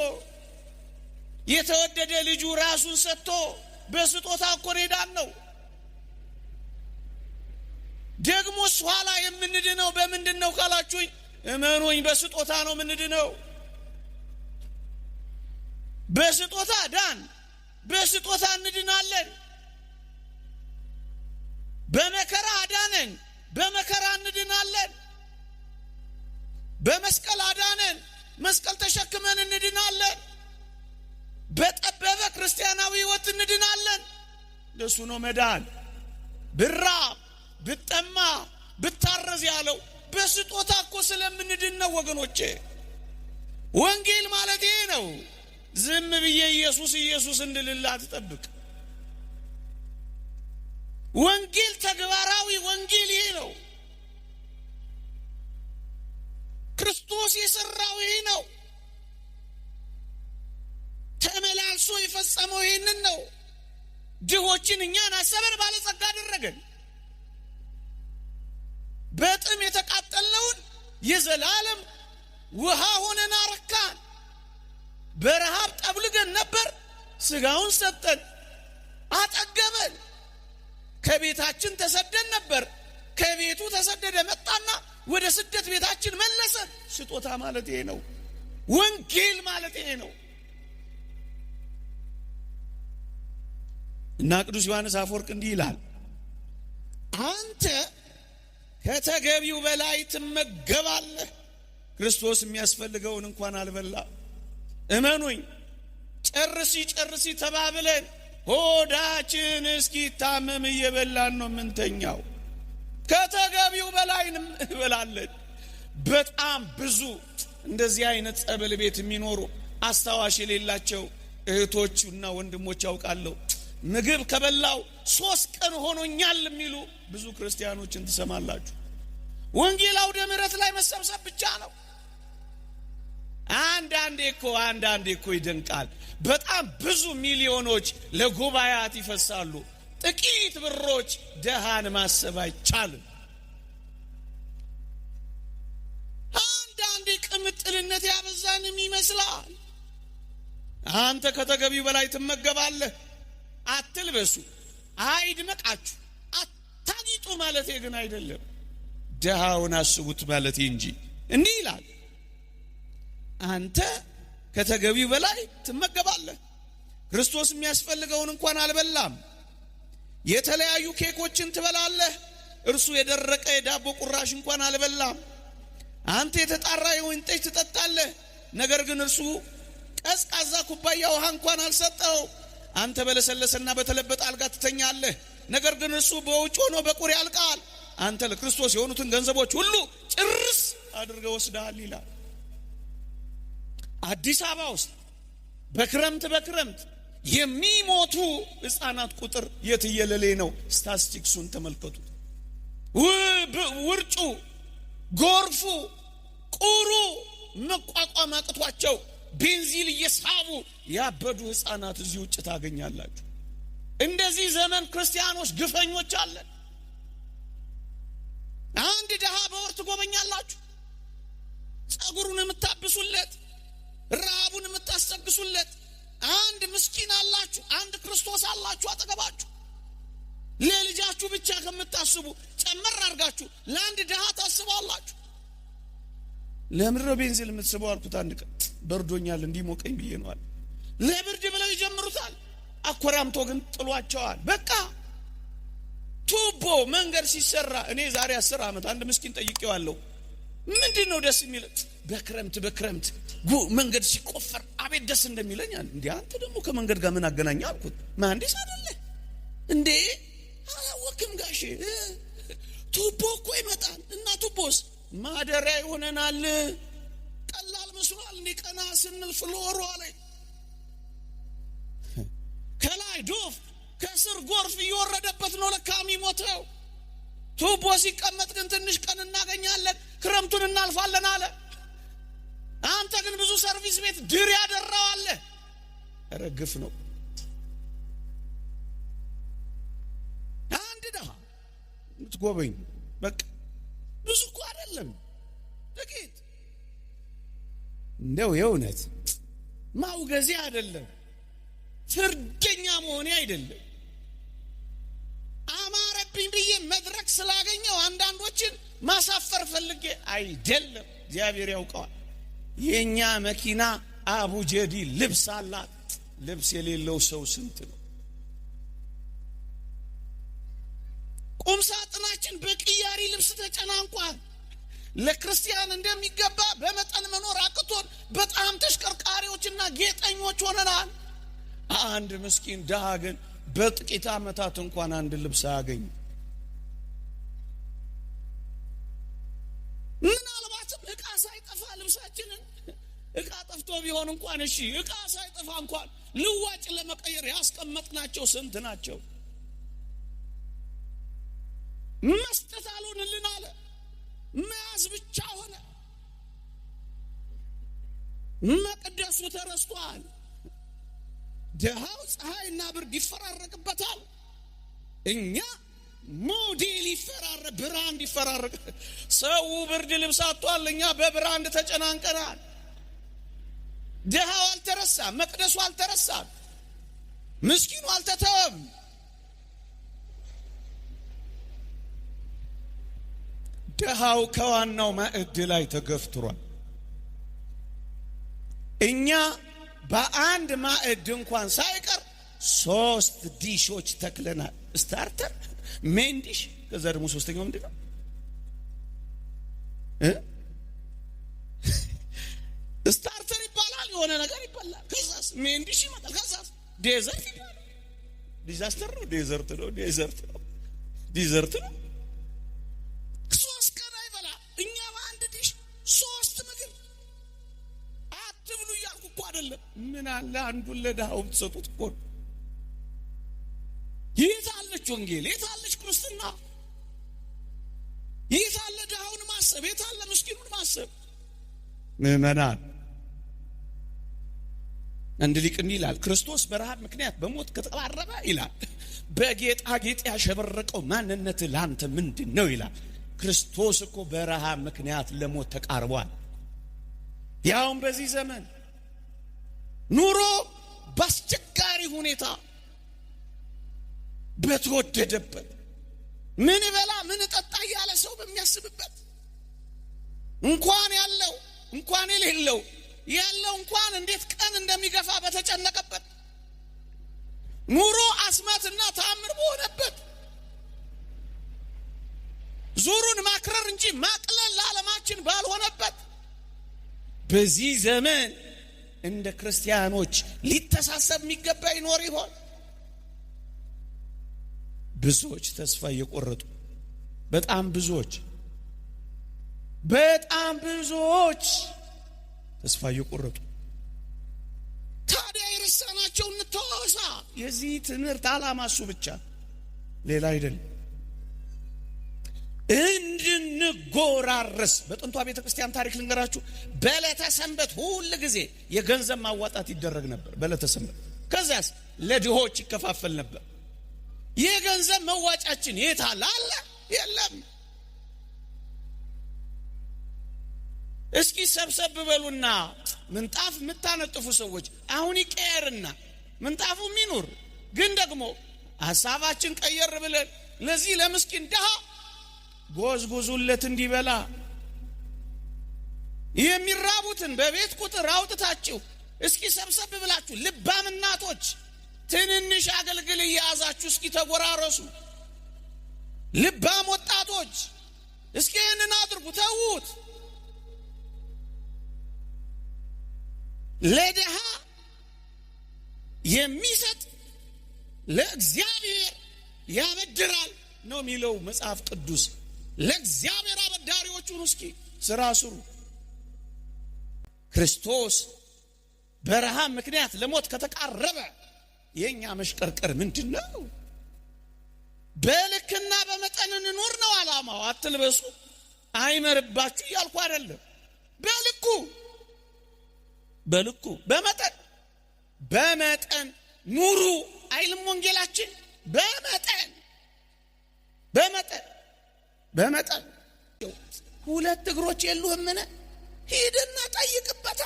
[SPEAKER 1] የተወደደ ልጁ ራሱን ሰጥቶ በስጦታ እኮ የዳን ነው። ደግሞስ ኋላ የምንድነው በምንድነው ካላችሁኝ፣ እመኑኝ በስጦታ ነው ምንድነው። በስጦታ ዳን፣ በስጦታ እንድናለን። በመከራ አዳነን፣ በመከራ እንድናለን። በመስቀል አዳነን፣ መስቀል ተሸክመን እንድናለን። በጠበበ ክርስቲያናዊ ሕይወት እንድናለን። ለሱ ነው መዳን። ብራብ፣ ብጠማ፣ ብታረዝ ያለው በስጦታ እኮ ስለምንድን ነው ወገኖቼ። ወንጌል ማለት ይሄ ነው። ዝም ብዬ ኢየሱስ ኢየሱስ እንድልላ ትጠብቅ። ወንጌል ተግባራዊ ወንጌል ይሄ ነው። ክርስቶስ የሰራው ይሄ ነው። ተመላልሶ የፈጸመው ይሄንን ነው። ድሆችን እኛን አሰበን፣ ባለጸጋ አደረገን። በጥም የተቃጠልነውን የዘላለም ውሃ ሆነን አረካን። በረሃብ ጠብልገን ነበር፣ ስጋውን ሰጠን፣ አጠገበን። ከቤታችን ተሰደን ነበር፣ ከቤቱ ተሰደደ መጣና ወደ ስደት ቤታችን መለሰን። ስጦታ ማለት ይሄ ነው። ወንጌል ማለት ይሄ ነው። እና ቅዱስ ዮሐንስ አፈወርቅ እንዲህ ይላል፣ አንተ ከተገቢው በላይ ትመገባለህ። ክርስቶስ የሚያስፈልገውን እንኳን አልበላ። እመኑኝ፣ ጨርሲ ተባብለን ሆዳችን እስኪታመም እየበላን ነው ምንተኛው። ከተገቢው በላይ እንበላለን። በጣም ብዙ እንደዚህ አይነት ጸበል ቤት የሚኖሩ አስታዋሽ የሌላቸው እህቶችና ወንድሞች ያውቃለሁ። ምግብ ከበላው 3 ቀን ሆኖኛል የሚሉ ብዙ ክርስቲያኖችን ትሰማላችሁ። ወንጌል አውደ ምሕረት ላይ መሰብሰብ ብቻ ነው። አንዳንዴ እኮ ይደንቃል። በጣም ብዙ ሚሊዮኖች ለጉባኤያት ይፈሳሉ። ጥቂት ብሮች ደሃን ማሰብ አይቻልም። አንዳንዴ ቅምጥልነት ያበዛንም ይመስላል። አንተ ከተገቢው በላይ ትመገባለህ። አትልበሱ፣ አይድመቃችሁ፣ አታጊጡ ማለቴ ግን አይደለም። ደሃውን አስቡት ማለቴ እንጂ። እንዲህ ይላል፣ አንተ ከተገቢው በላይ ትመገባለህ። ክርስቶስ የሚያስፈልገውን እንኳን አልበላም። የተለያዩ ኬኮችን ትበላለህ፣ እርሱ የደረቀ የዳቦ ቁራሽ እንኳን አልበላም። አንተ የተጣራ የወይን ጠጅ ትጠጣለህ፣ ነገር ግን እርሱ ቀዝቃዛ ኩባያ ውሃ እንኳን አልሰጠው። አንተ በለሰለሰና በተለበጠ አልጋ ትተኛለህ፣ ነገር ግን እርሱ በውጭ ሆኖ በቁር ያልቃል። አንተ ለክርስቶስ የሆኑትን ገንዘቦች ሁሉ ጭርስ አድርገህ ወስደሃል ይላል። አዲስ አበባ ውስጥ በክረምት የሚሞቱ ሕፃናት ቁጥር የትየለሌ ነው። ስታቲስቲክሱን ተመልከቱት። ውርጩ፣ ጎርፉ፣ ቁሩ መቋቋም አቅቷቸው ቤንዚል እየሳቡ ያበዱ ሕፃናት እዚህ ውጭ ታገኛላችሁ። እንደዚህ ዘመን ክርስቲያኖች ግፈኞች አለን። አንድ ደሃ በወር ትጎበኛላችሁ፣ ጸጉሩን የምታብሱለት፣ ረሃቡን የምታስተግሱለት። አንድ ምስኪን አላችሁ፣ አንድ ክርስቶስ አላችሁ አጠገባችሁ። ለልጃችሁ ብቻ ከምታስቡ ጨመር አድርጋችሁ ለአንድ ደሃ ታስባላችሁ። ለምድረ ቤንዚል የምትስበው አልኩት። አንድ ቀን በርዶኛል እንዲሞቀኝ ብዬ ነዋል። ለብርድ ብለው ይጀምሩታል። አኮራምቶ ግን ጥሏቸዋል። በቃ ቱቦ መንገድ ሲሰራ እኔ ዛሬ 10 ዓመት አንድ ምስኪን ጠይቄዋለሁ። ምንድነው ደስ የሚል? በክረምት መንገድ ሲቆፈር አቤት ደስ እንደሚለኝ። እንዴ አንተ ደግሞ ከመንገድ ጋር ምን አገናኘ አልኩት። መሐንዲስ አይደለ እንዴ? አላወቅም ጋሼ። ቱቦ እኮ ይመጣል እና ቱቦስ ማደሪያ ይሆነናል። ቀላል መስሏል እንዴ? ቀና ስንል ፍሎሮ ላይ ከላይ ዶፍ ከስር ጎርፍ እየወረደበት ነው ለካ የሚሞተው። ቱቦ ሲቀመጥ ግን ትንሽ ቀን እናገኛለን፣ ክረምቱን እናልፋለን አለ። አንተ ግን ብዙ ሰርቪስ ቤት ድር ያደራው አለ። ኧረ ግፍ ነው። አንድ ደሃ ምትጎበኝ በቃ ብዙ እኮ አይደለም ጥቂት። እንደው የእውነት ማውገዜ አይደለም፣ ፍርደኛ መሆኔ አይደለም። አማረብኝ ብዬ መድረክ ስላገኘው አንዳንዶችን ማሳፈር ፈልጌ አይደለም። እግዚአብሔር ያውቀዋል። የኛ መኪና አቡጀዲ ልብስ አላት። ልብስ የሌለው ሰው ስንት ነው? ቁም ሳጥናችን በቅያሪ ልብስ ተጨናንቋል። ለክርስቲያን እንደሚገባ በመጠን መኖር አቅቶን በጣም ተሽከርካሪዎችና ጌጠኞች ሆነናል። አንድ ምስኪን ደሃ ግን በጥቂት ዓመታት እንኳን አንድ ልብስ አያገኝ። ምናልባትም ዕቃ ሳይጠፋ ልብሳችንን ዕቃ ጠፍቶ ቢሆን እንኳን እሺ፣ ዕቃ ሳይጠፋ እንኳን ልዋጭ ለመቀየር ያስቀመጥናቸው ስንት ናቸው? መስጠት አልሆንልን አለ፣ መያዝ ብቻ ሆነ። መቅደሱ ተረስቷል። ደሃው ፀሐይና ብርድ ይፈራረቅበታል። እኛ ሞዴል ብራንድ ይፈራረቅ። ሰው ብርድ ልብስ አጥቷል፣ እኛ በብራንድ ተጨናንቀናል። ደሃው አልተረሳም፣ መቅደሱ አልተረሳም፣ ምስኪኑ አልተተወም። ደሃው ከዋናው ማዕድ ላይ ተገፍትሯል። እኛ በአንድ ማዕድ እንኳን ሳይቀር 3 ዲሾች ተክለናል። ስታርተር፣ ሜን ዲሽ፣ ከዛ ደግሞ ሶስተኛው ምንድነው? ስታርተር ይባላል፣ የሆነ ነገር ይባላል። ከዛስ ሜን ዲሽ ይመጣል። ከዛስ ዴዘርት ይባላል። ዲዛስተር ነው፣ ዴዘርት ነው፣ ዲዘርት ነው። 3 ቀን አይበላ። እኛ በአንድ ዲሽ 3 ምግብ አትብሉ እያልኩ እኮ አይደለም። ምን አለ አንዱን ለድሃው ብትሰጡት እኮ። የት አለች ወንጌል? የት አለች ክርስትና? የት አለ ድሃውን ማሰብ? የት አለ ምስኪኑን ማሰብ? ምዕመናን፣ አንድ ሊቅ እንዲህ ይላል፣ ክርስቶስ በረሃብ ምክንያት በሞት ከተቀባረበ ይላል፣ በጌጣጌጥ ያሸበረቀው ማንነት ላንተ ምንድን ነው ይላል። ክርስቶስ እኮ በረሃብ ምክንያት ለሞት ተቃርቧል። ያውም በዚህ ዘመን ኑሮ በአስቸጋሪ ሁኔታ በተወደደበት፣ ምን በላ ምን ጠጣ ያለ ሰው በሚያስብበት፣ እንኳን ያለው እንኳን የሌለው ያለው እንኳን እንዴት ቀን እንደሚገፋ በተጨነቀበት፣ ኑሮ አስማትና ተአምር በሆነበት፣ ዙሩን ማክረር እንጂ ማቅለል ለዓለማችን ባልሆነበት በዚህ ዘመን እንደ ክርስቲያኖች ሊተሳሰብ የሚገባ ይኖር ይሆን? ብዙዎች ተስፋ እየቆረጡ፣ በጣም ብዙዎች ተስፋ እየቆረጡ። ታዲያ የረሳናቸው እንተዋወሳ። የዚህ ትምህርት ዓላማ እሱ ብቻ፣ ሌላ አይደለም። እንድንጎራረስ። በጥንቷ ቤተ ክርስቲያን ታሪክ ልንገራችሁ። በዕለተ ሰንበት ሁል ጊዜ የገንዘብ ማዋጣት ይደረግ ነበር በዕለተ ሰንበት። ከዚያስ ለድሆች ይከፋፈል ነበር። የገንዘብ መዋጫችን የት አለ? የለም። እስኪ ሰብሰብ በሉና ምንጣፍ የምታነጥፉ ሰዎች አሁን ይቀየርና ምንጣፉ ሚኑር፣ ግን ደግሞ ሐሳባችን ቀየር ብለን ለዚህ ለምስኪን ድሃ ጎዝጉዙለት እንዲበላ። የሚራቡትን በቤት ቁጥር አውጥታችሁ እስኪ ሰብሰብ ብላችሁ ልባም እናቶች ትንንሽ አገልግል እያያዛችሁ እስኪ ተጎራረሱ። ልባም ወጣቶች እስኪ ይህንን አድርጉ፣ ተዉት። ለድሃ የሚሰጥ ለእግዚአብሔር ያበድራል ነው የሚለው መጽሐፍ ቅዱስ። ለእግዚአብሔር አበዳሪዎቹን እስኪ ስራ ስሩ። ክርስቶስ በረሃብ ምክንያት ለሞት ከተቃረበ የኛ መሽቀርቀር ምንድነው? በልክና በመጠን እንኖር ነው ዓላማው። አትልበሱ አይመርባችሁ እያልኩ አይደለም። በልኩ በመጠን ኑሩ አይልም ወንጌላችን? በመጠን ሁለት እግሮች የሉህምን? ሂድና ጠይቅበታ።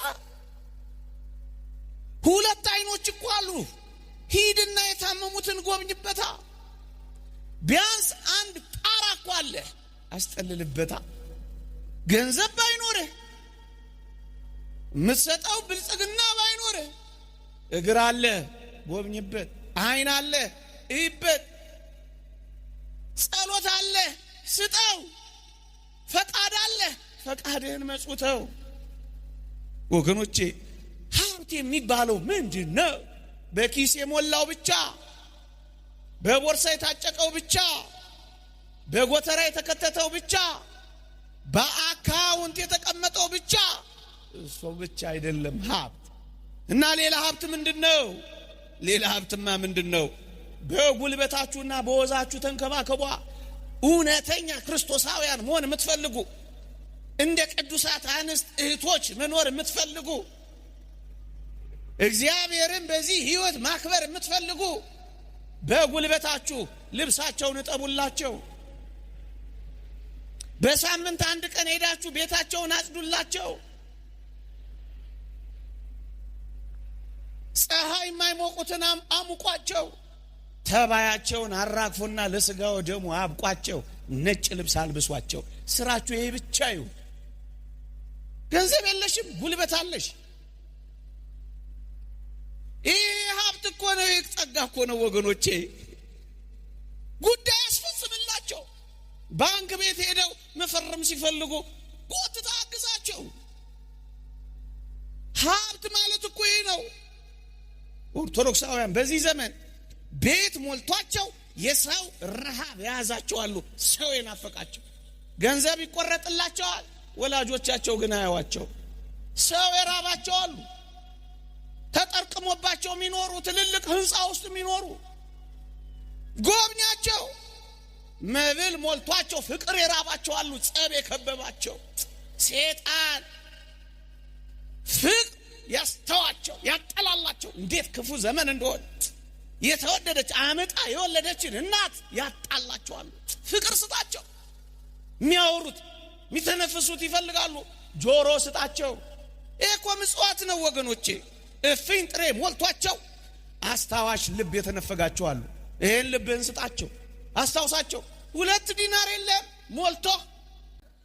[SPEAKER 1] ሁለት አይኖች እኮ አሉ። ሂድና የታመሙትን ጎብኝበታ። ቢያንስ አንድ ጣራ እኮ አለ፣ አስጠልልበታ። ገንዘብ ባይኖርህ የምትሰጠው ብልጽግና ባይኖርህ እግር አለ፣ ጎብኝበት። አይን አለ፣ እይበት። ጸሎት አለ፣ ስጠው። ፈቃድ አለ፣ ፈቃድህን መጽውተው። ወገኖቼ ሀብት የሚባለው ምንድን ነው? በኪስ የሞላው ብቻ፣ በቦርሳ የታጨቀው ብቻ፣ በጎተራ የተከተተው ብቻ፣ በአካውንት የተቀመጠው ብቻ፣ እሱ ብቻ አይደለም ሀብት። እና ሌላ ሀብት ምንድነው? ሌላ ሀብትማ ምንድነው? በጉልበታችሁና በወዛችሁ ተንከባከቧ። እውነተኛ ክርስቶሳውያን መሆን የምትፈልጉ፣ እንደ ቅዱሳት አንስት እህቶች መኖር የምትፈልጉ፣ እግዚአብሔርን በዚህ ህይወት ማክበር የምትፈልጉ፣ በጉልበታችሁ ልብሳቸውን እጠቡላቸው። በሳምንት አንድ ቀን ሄዳችሁ ቤታቸውን አጽዱላቸው። ፀሐይ የማይሞቁትን አሙቋቸው። ተባያቸውን አራግፎና ለስጋው ደሙ አብቋቸው። ነጭ ልብስ አልብሷቸው። ስራችሁ ይሄ ብቻ ይሁን። ገንዘብ የለሽም፣ ጉልበት አለሽ። ይሄ ሀብት እኮ ነው፣ ጸጋ እኮ ነው ወገኖቼ። ጉዳይ አስፈጽምላቸው። ባንክ ቤት ሄደው መፈረም ሲፈልጉ ጎትታ አግዛቸው። ሀብት ማለት እኮ ይሄ ነው። ኦርቶዶክሳውያን በዚህ ዘመን ቤት ሞልቷቸው የሰው ረሃብ ያዛቸዋሉ። ሰው የናፈቃቸው ገንዘብ ይቆረጥላቸዋል፣ ወላጆቻቸው ግን አያዋቸው። ሰው የራባቸዋሉ፣ ተጠርቅሞባቸው የሚኖሩ ትልልቅ ህንፃ ውስጥ የሚኖሩ። ጎብኛቸው። መብል ሞልቷቸው ፍቅር የራባቸዋሉ፣ ጸብ የከበባቸው። ሴጣን ፍቅር ያስተዋቸው ያጠላላቸው። እንዴት ክፉ ዘመን እንደሆነ የተወደደች አመጣ የወለደችን እናት ያጣላቸዋል። ፍቅር ስጣቸው። የሚያወሩት የሚተነፍሱት ይፈልጋሉ። ጆሮ ስጣቸው። ይሄ እኮ ምጽዋት ነው ወገኖቼ። እፍኝ ጥሬ ሞልቷቸው አስታዋሽ ልብ የተነፈጋቸዋሉ። ይሄን ልብህን ስጣቸው፣ አስታውሳቸው። 2 ዲናር የለም ሞልቶ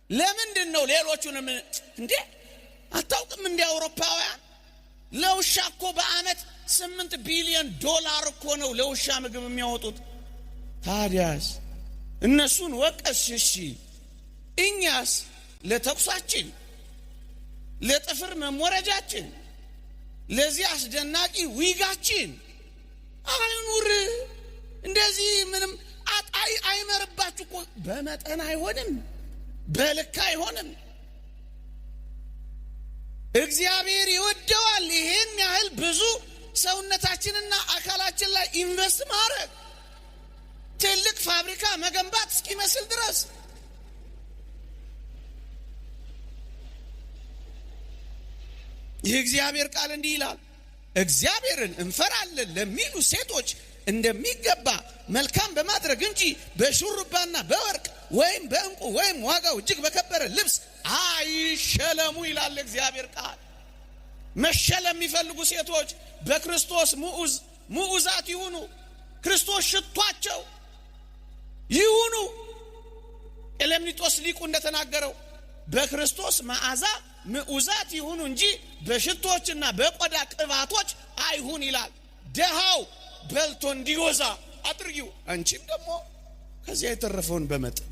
[SPEAKER 1] ለምንድን ነው ሌሎቹንም እንዴ አታውቅም? እንደ አውሮፓውያን ለውሻ እኮ በአመት $8 ቢሊዮን እኮ ነው ለውሻ ምግብ የሚያወጡት። ታዲያስ እነሱን ወቀስሽ? እኛስ ለተኩሳችን፣ ለጥፍር መሞረጃችን፣ ለዚህ አስደናቂ ዊጋችን አይኑር። እንደዚህ ምንም አጣይ አይመርባችሁ እኮ። በመጠን አይሆንም፣ በልክ አይሆንም። እግዚአብሔር ይወደዋል ይሄን ያህል ብዙ ሰውነታችንና አካላችን ላይ ኢንቨስት ማድረግ፣ ትልቅ ፋብሪካ መገንባት እስኪመስል ድረስ። የእግዚአብሔር ቃል እንዲህ ይላል፣ እግዚአብሔርን እንፈራለን ለሚሉ ሴቶች እንደሚገባ መልካም በማድረግ እንጂ በሹሩባና በወርቅ ወይም በእንቁ ወይም ዋጋው እጅግ በከበረ ልብስ አይሸለሙ ይላል እግዚአብሔር ቃል። መሸለም የሚፈልጉ ሴቶች በክርስቶስ ሙዑዛት ይሁኑ። ክርስቶስ ሽቷቸው ይሁኑ። ኤሌምኒጦስ ሊቁ እንደተናገረው በክርስቶስ መዓዛ ሙዑዛት ይሁኑ እንጂ በሽቶችና በቆዳ ቅባቶች አይሁን ይላል። ደሃው በልቶ እንዲወዛ አድርጊው። አንቺም ደግሞ ከዚያ የተረፈውን በመጠን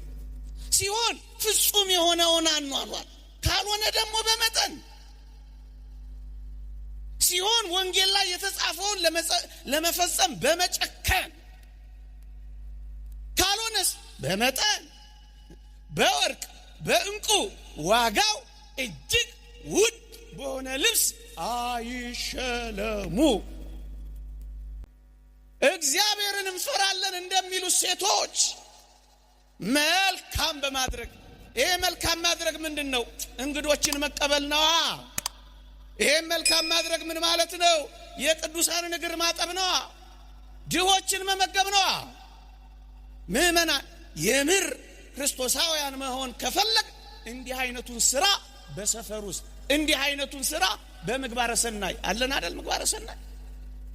[SPEAKER 1] ሲሆን ፍጹም የሆነውን አኗኗር፣ ካልሆነ ደግሞ በመጠን ሲሆን ወንጌል ላይ የተጻፈውን ለመፈጸም በመጨከን፣ ካልሆነስ በመጠን በወርቅ በእንቁ ዋጋው እጅግ ውድ በሆነ ልብስ አይሸለሙ። እግዚአብሔርን እንፈራለን እንደሚሉ ሴቶች መልካም በማድረግ ይሄ መልካም ማድረግ ምንድን ነው? እንግዶችን መቀበል ነዋ። ይሄ መልካም ማድረግ ምን ማለት ነው? የቅዱሳንን እግር ማጠብ ነዋ። ድሆችን መመገብ ነዋ። ምእመናን የምር ክርስቶሳውያን መሆን ከፈለግ እንዲህ አይነቱን ስራ በሰፈር ውስጥ እንዲህ አይነቱን ስራ በምግባረ ሰናይ አለን አይደል? ምግባረ ሰናይ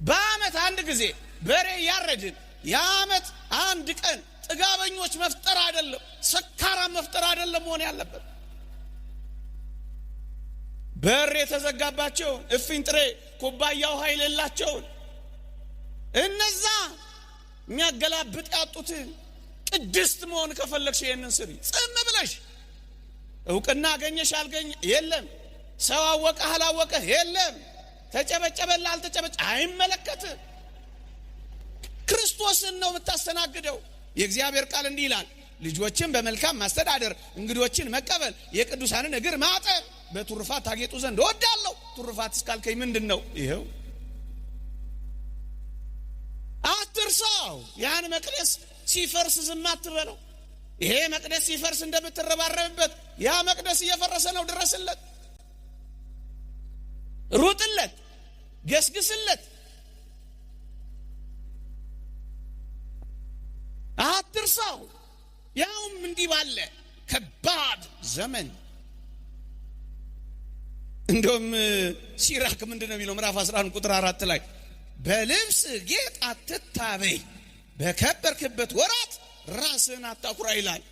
[SPEAKER 1] በአመት አንድ ጊዜ በሬ ያረድን የአመት አንድ ቀን ጥጋበኞች መፍጠር አይደለም፣ ሰካራም መፍጠር አይደለም መሆን ያለበት። በር የተዘጋባቸውን እፍኝ ጥሬ ኩባያ ውሃ የሌላቸውን እነዛ የሚያገላብጥ ያጡትን ቅድስት መሆን ከፈለግሽ ይሄንን ስሪ። ጽም ብለሽ እውቅና አገኘሽ አልገኘ የለም፣ ሰው አወቀ አላወቀ የለም፣ ተጨበጨበላ አልተጨበጨ አይመለከትም። ክርስቶስን ነው የምታስተናግደው። የእግዚአብሔር ቃል እንዲህ ይላል፣ ልጆችን በመልካም ማስተዳደር፣ እንግዶችን መቀበል፣ የቅዱሳንን እግር ማጠብ፣ በትሩፋት ታጌጡ ዘንድ እወዳለሁ። ትሩፋት እስካልከኝ ምንድን ነው? ይኸው አትርሳው። ያን መቅደስ ሲፈርስ ዝም አትበለው። ይሄ መቅደስ ሲፈርስ እንደምትረባረብበት ያ መቅደስ እየፈረሰ ነው። ድረስለት፣ ሩጥለት፣ ገስግስለት። አትርሳው። ያውም እንዲህ ባለ ከባድ ዘመን። እንደውም ሲራክ ምንድን ነው የሚለው? ምዕራፍ 11 ቁጥር 4 ላይ በልብስ ጌጥ አትታበይ፣ በከበርክበት ወራት ራስን አታኩራ ይላል።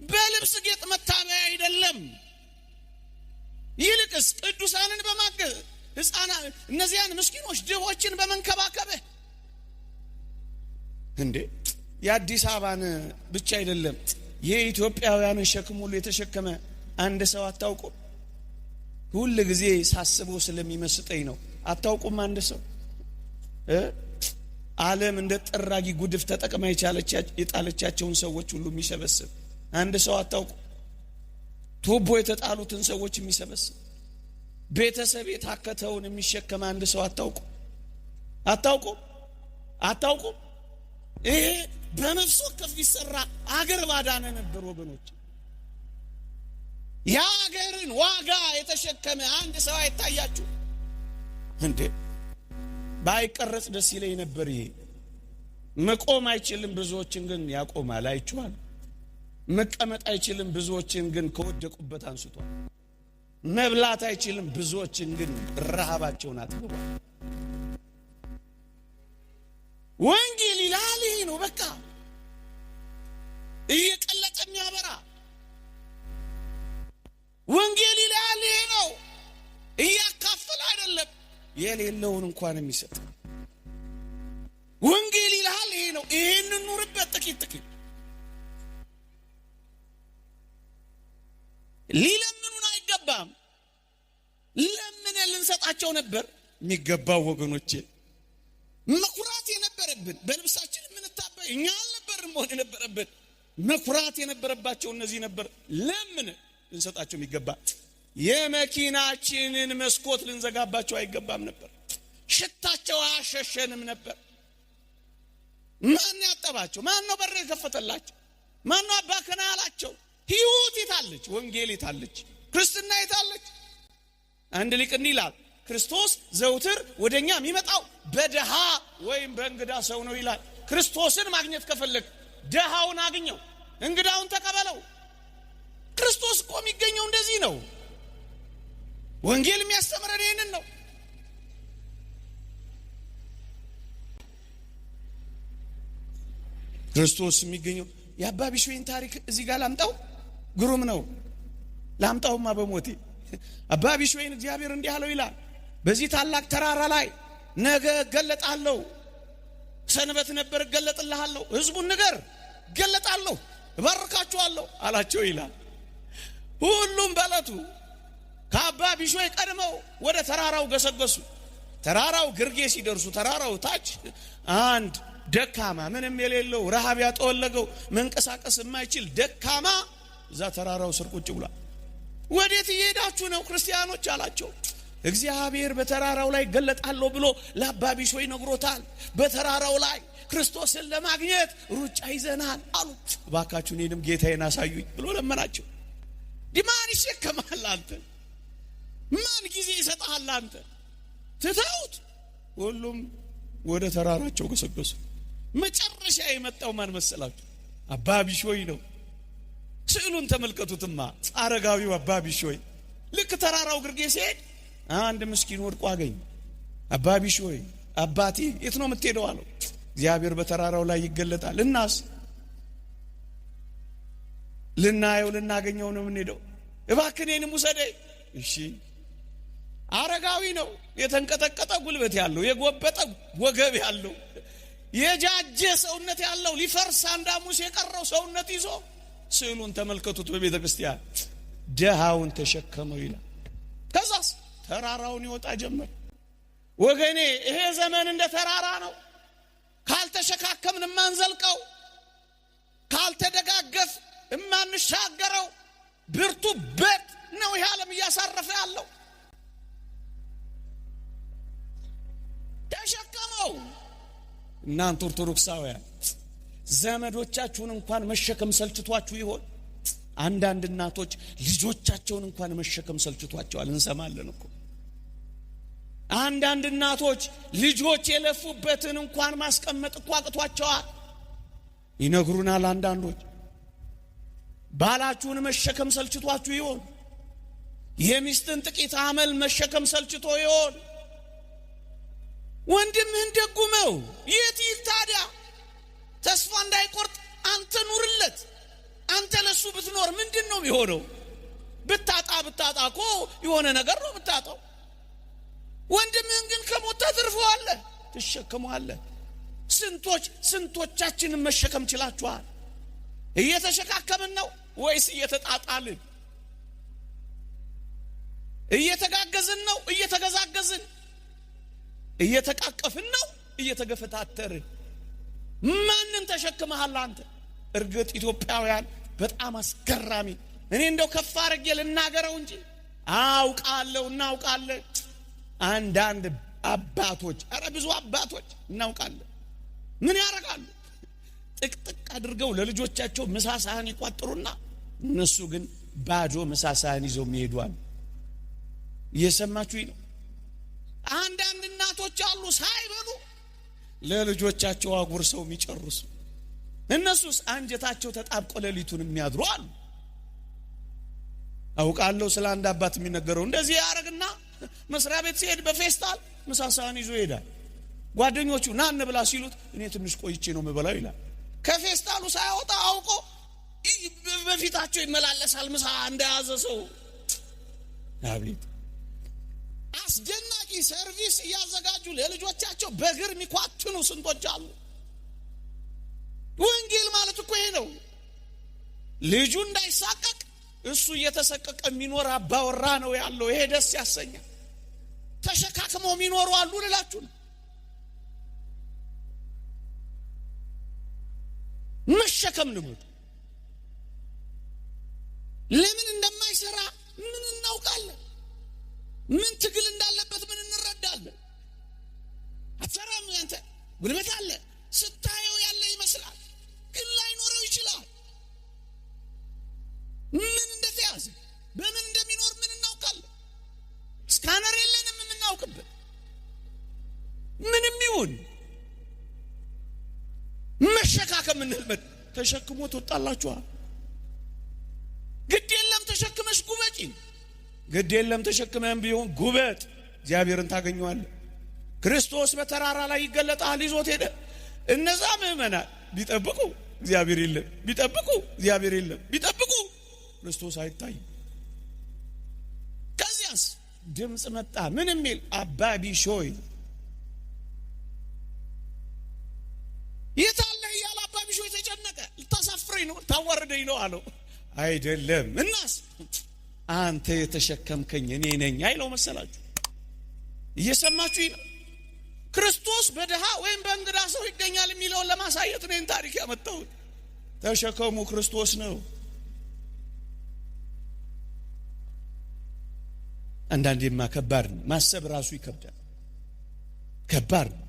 [SPEAKER 1] በልብስ ጌጥ መታበይ አይደለም። ይልቅስ ቅዱሳንን በማገዝ ሕፃናት እነዚያን ምስኪኖች ድሆችን በመንከባከብህ እንዴ የአዲስ አበባን ብቻ አይደለም የኢትዮጵያውያንን ሸክም ሁሉ የተሸከመ አንድ ሰው አታውቁም? ሁሉ ጊዜ ሳስበው ስለሚመስጠኝ ነው። አታውቁም? አንድ ሰው ዓለም እንደ ጠራጊ ጉድፍ ተጠቅማ የጣለቻቸውን ሰዎች ሁሉ የሚሰበስብ አንድ ሰው አታውቁም? ቱቦ የተጣሉትን ሰዎች የሚሰበስብ ቤተሰብ የታከተውን የሚሸከም አንድ ሰው አታውቁም? አታውቁም? አታውቁም? ይሄ በነፍስ ወከፍ ቢሰራ አገር ባዳነ ነበር ወገኖች። የአገርን ዋጋ የተሸከመ አንድ ሰው አይታያችሁ እንዴ? ባይቀረጽ ደስ ይለኝ ነበር። ይሄ መቆም አይችልም፣ ብዙዎችን ግን ያቆማል። አይችዋል። መቀመጥ አይችልም፣ ብዙዎችን ግን ከወደቁበት አንስቷል። መብላት አይችልም፣ ብዙዎችን ግን ረሃባቸውን አጥግቧል። ወንጌል ይላል ይሄ ነው። በቃ እየቀለጠ የሚያበራ ወንጌል ይላል ይሄ ነው። እያካፈለ አይደለም፣ የሌለውን እንኳን የሚሰጥ ወንጌል ይላል ይሄ ነው። ይሄንን ኑርበት። ጥቂት ጥቂት ሊለምኑን አይገባም። ለምን ልንሰጣቸው ነበር የሚገባው ወገኖቼ። መኩራት የነበረብን በልብሳችን የምንታበይ እኛ አልነበርም መሆን የነበረብን። መኩራት የነበረባቸው እነዚህ ነበር። ለምን ልንሰጣቸው የሚገባ? የመኪናችንን መስኮት ልንዘጋባቸው አይገባም ነበር። ሽታቸው አያሸሸንም ነበር። ማን ያጠባቸው? ማን ነው በር የከፈተላቸው? ማን ነው አባከና ያላቸው? ሕይወት የታለች? ወንጌል የታለች? ክርስትና የታለች? አንድ ሊቅ እንዲህ ይላል፣ ክርስቶስ ዘውትር ወደኛ የሚመጣው በደሃ ወይም በእንግዳ ሰው ነው ይላል። ክርስቶስን ማግኘት ከፈለግ ደሃውን አግኘው፣ እንግዳውን ተቀበለው። ክርስቶስ እኮ የሚገኘው እንደዚህ ነው። ወንጌል የሚያስተምረን ይህንን ነው። ክርስቶስ የሚገኘው የአባ ቢሾይን ታሪክ እዚህ ጋር ላምጣው። ግሩም ነው። ላምጣውማ በሞቴ። አባ ቢሾይን እግዚአብሔር እንዲህ አለው ይላል፣ በዚህ ታላቅ ተራራ ላይ ነገ እገለጣለሁ፣ ሰንበት ነበር እገለጥልሃለሁ ህዝቡን ንገር እገለጣለሁ እባርካችኋለሁ አላቸው ይላል። ሁሉም በለቱ ከአባ ቢሾይ ቀድመው ወደ ተራራው ገሰገሱ። ተራራው ግርጌ ሲደርሱ ተራራው ታች አንድ ደካማ ምንም የሌለው ረሃብ ያጠወለገው መንቀሳቀስ የማይችል ደካማ እዛ ተራራው ስር ቁጭ ብሏል። ወዴት እየሄዳችሁ ነው ክርስቲያኖች አላቸው። እግዚአብሔር በተራራው ላይ ገለጣለሁ ብሎ ለአባ ቢሾይ ነግሮታል። በተራራው ላይ ክርስቶስን ለማግኘት ሩጫ ይዘናል አሉት። እባካችሁ እኔንም ጌታዬን አሳዩኝ ብሎ ለመናቸው። ማን ይሸከማል አንተ? ማን ጊዜ ይሰጣል አንተ? ትተውት ሁሉም ወደ ተራራቸው ገሰገሱ። መጨረሻ የመጣው ማን መሰላችሁ? አባ ቢሾይ ነው። ስዕሉን ተመልከቱትማ። አረጋዊው አባ ቢሾይ ልክ ተራራው ግርጌ ሲሄድ አንድ ምስኪን ወድቆ አገኘ። አባ ቢሾይ አባቴ የት ነው የምትሄደው አለው። እግዚአብሔር በተራራው ላይ ይገለጣል። እናስ ልናየው ልናገኘው ነው የምንሄደው። እባክህ እኔንም ውሰደኝ። እሺ። አረጋዊ ነው። የተንቀጠቀጠ ጉልበት ያለው የጎበጠ ወገብ ያለው የጃጀ ሰውነት ያለው ሊፈርስ አንዳሙስ የቀረው ሰውነት ይዞ ስዕሉን ተመልከቱት። በቤተ ክርስቲያን ደሃውን ተሸከመው ይላል። ከዛስ ተራራውን ይወጣ ጀመር። ወገኔ ይሄ ዘመን እንደ ተራራ ነው። ካልተሸካከምን ማንዘልቀው፣ ካልተደጋገፍ ማንሻገረው ብርቱ በት ነው ይሄ ዓለም እያሳረፈ ያለው። ተሸከመው። እናንተ ኦርቶዶክሳውያን ዘመዶቻችሁን እንኳን መሸከም ሰልችቷችሁ ይሆን? አንዳንድ እናቶች ልጆቻቸውን እንኳን መሸከም ሰልችቷቸዋል። እንሰማለን እኮ አንዳንድ እናቶች ልጆች የለፉበትን እንኳን ማስቀመጥ እኮ አቅቷቸዋል። ይነግሩናል አንዳንዶች። ባላችሁን መሸከም ሰልችቷችሁ ይሆን? የሚስትን ጥቂት አመል መሸከም ሰልችቶ ይሆን? ወንድምህን ደጉመው። የት ይል ታዲያ? ተስፋ እንዳይቆርጥ አንተ ኑርለት። አንተ ለሱ ብትኖር ምንድነው የሚሆነው? ብታጣ እኮ የሆነ ነገር ነው ብታጣው። ወንድምህን ግን ከሞት ታተርፈዋለህ፣ ትሸከመዋለህ። ስንቶቻችንን መሸከም ችላችኋል? እየተሸካከምን ነው ወይስ እየተጣጣልን? እየተጋገዝን ነው እየተገዛገዝን? እየተቃቀፍን ነው እየተገፈታተርን? ማንን ተሸክመሃል አንተ? እርግጥ ኢትዮጵያውያን በጣም አስገራሚ። እኔ እንደው ከፍ አድርጌ ልናገረው እንጂ አውቃለሁ፣ እናውቃለን። አንዳንድ አባቶች፣ ኧረ ብዙ አባቶች እናውቃለን። ምን ያደርጋሉ? ጥቅጥቅ አድርገው ለልጆቻቸው ምሳ ሳህን ይቋጥሩና እነሱ ግን ባዶ ምሳ ሳህን ይዘው የሚሄዱዋል። እየሰማችሁኝ ነው? አንዳንድ እናቶች አሉ ሳይበሉ ለልጆቻቸው አጉርሰው የሚጨርሱ። እነሱስ አንጀታቸው ተጣብቆ ሌሊቱን የሚያድሩ አሉ። አውቃለሁ ስለ አንድ አባት የሚነገረው። እንደዚህ ያረግና መስሪያ ቤት ሲሄድ በፌስታል ምሳ ሳህን ይዞ ይሄዳል። ጓደኞቹ ና እንብላ ሲሉት እኔ ትንሽ ቆይቼ ነው የምበላው ይላል። ከፌስታሉ ሳይወጣ አውቆ በፊታቸው ይመላለሳል ምሳ እንደያዘ ሰው። አቤት አስደናቂ ሰርቪስ እያዘጋጁ ለልጆቻቸው በእግር የሚኳትኑ ስንቶች አሉ። ወንጌል ማለት እኮ ይሄ ነው። ልጁ እንዳይሳቀቅ እሱ እየተሰቀቀ የሚኖር አባወራ ነው ያለው። ይሄ ደስ ያሰኛል። ተሸካክመው የሚኖሩ አሉ ልላችሁ ነው። መሸከም ልሙድ። ለምን እንደማይሰራ ምን እናውቃለን? ምን ትግል እንዳለበት ምን እንረዳለን? አትሰራም አንተ ጉልበት አለ ስታየው ያለ ይመስላል፣ ግን ላይኖረው ይችላል። ምን እንደተያዘ በምን እንደሚኖር ምን እናውቃለን? ስካነር የለንም የምናውቅበት። ምንም ይሁን መሸካከም እንልመድ። ተሸክሞ ትወጣላችኋል። ግድ የለም ተሸክመሽ ጉበጪ። ግድ የለም ተሸክመን ቢሆን ጉበጥ፣ እግዚአብሔርን ታገኘዋለህ። ክርስቶስ በተራራ ላይ ይገለጣል፣ ይዞት ሄደ። እነዛ ምእመናን ቢጠብቁ እግዚአብሔር የለም፣ ቢጠብቁ እግዚአብሔር የለም፣ ቢጠብቁ ክርስቶስ አይታይም። ከዚያስ ድምፅ መጣ። ምን የሚል? አባ ቢሾይ የታለ እያለ አባ ቢሾይ ተጨነቀ። ልታሳፍረኝ ነው ታዋርደኝ ነው አለው። አይደለም እናስ አንተ የተሸከምከኝ እኔ ነኝ አይለው መሰላችሁ? እየሰማችሁ ነው? ክርስቶስ በድሃ ወይም በእንግዳ ሰው ይገኛል የሚለውን ለማሳየት ነው ታሪክ ያመጣው። ተሸከሙ ክርስቶስ ነው። አንዳንዴማ ከባድ ነው ማሰብ ራሱ ይከብዳል። ከባድ ነው።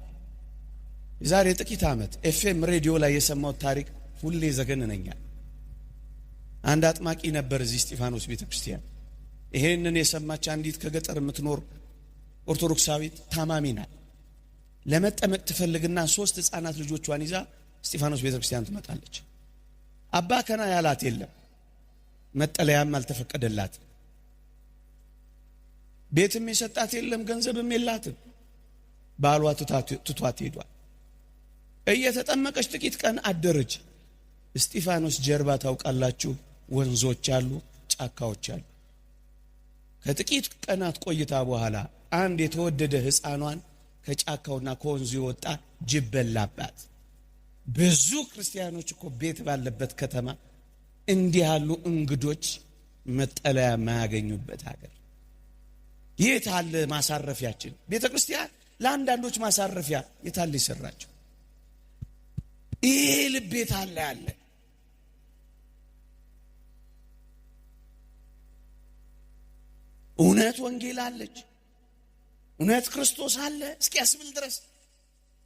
[SPEAKER 1] የዛሬ ጥቂት ዓመት ኤፍኤም ሬዲዮ ላይ የሰማው ታሪክ ሁሌ ዘገነነኛል። አንድ አጥማቂ ነበር እዚህ እስጢፋኖስ ቤተክርስቲያን። ይሄንን የሰማች አንዲት ከገጠር የምትኖር ኦርቶዶክሳዊት ታማሚ ናት። ለመጠመቅ ትፈልግና 3 ህፃናት ልጆቿን ይዛ እስጢፋኖስ ቤተክርስቲያን ትመጣለች። አባ ከና ያላት የለም፣ መጠለያም አልተፈቀደላት፣ ቤትም የሰጣት የለም፣ ገንዘብም የላትም። ባሏ ትቷት ሄዷል። እየተጠመቀች ጥቂት ቀን አደረች። እስጢፋኖስ ጀርባ ታውቃላችሁ ወንዞች አሉ፣ ጫካዎች አሉ። ከጥቂት ቀናት ቆይታ በኋላ አንድ የተወደደ ህፃኗን ከጫካውና ከወንዙ የወጣ ጅብ በላባት። ብዙ ክርስቲያኖች እኮ ቤት ባለበት ከተማ እንዲህ ያሉ እንግዶች መጠለያ የማያገኙበት ሀገር የት አለ ማሳረፊያችን? ቤተ ክርስቲያን ለአንዳንዶች ማሳረፊያ የታለ ይሰራቸው? ይሄ ልብ የት አለ ያለ? እውነት ወንጌል አለች፣ እውነት ክርስቶስ አለ እስኪ ያስብል ድረስ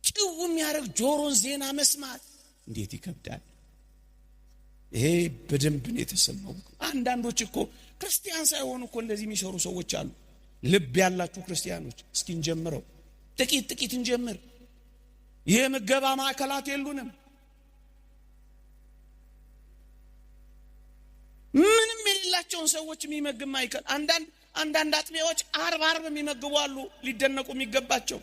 [SPEAKER 1] ጭው የሚያደርግ ጆሮን ዜና መስማት እንዴት ይከብዳል። ይሄ በደንብ ነው የተሰማው። አንዳንዶች እኮ ክርስቲያን ሳይሆኑ እኮ እንደዚህ የሚሰሩ ሰዎች አሉ። ልብ ያላችሁ ክርስቲያኖች እስኪ እንጀምረው፣ ጥቂት እንጀምር። የምገባ ማዕከላት የሉንም። ምንም የሌላቸውን ሰዎች የሚመግብ ማዕከል አንዳንድ አጥቢያዎች አርብ የሚመግቡ አሉ፣ ሊደነቁ የሚገባቸው።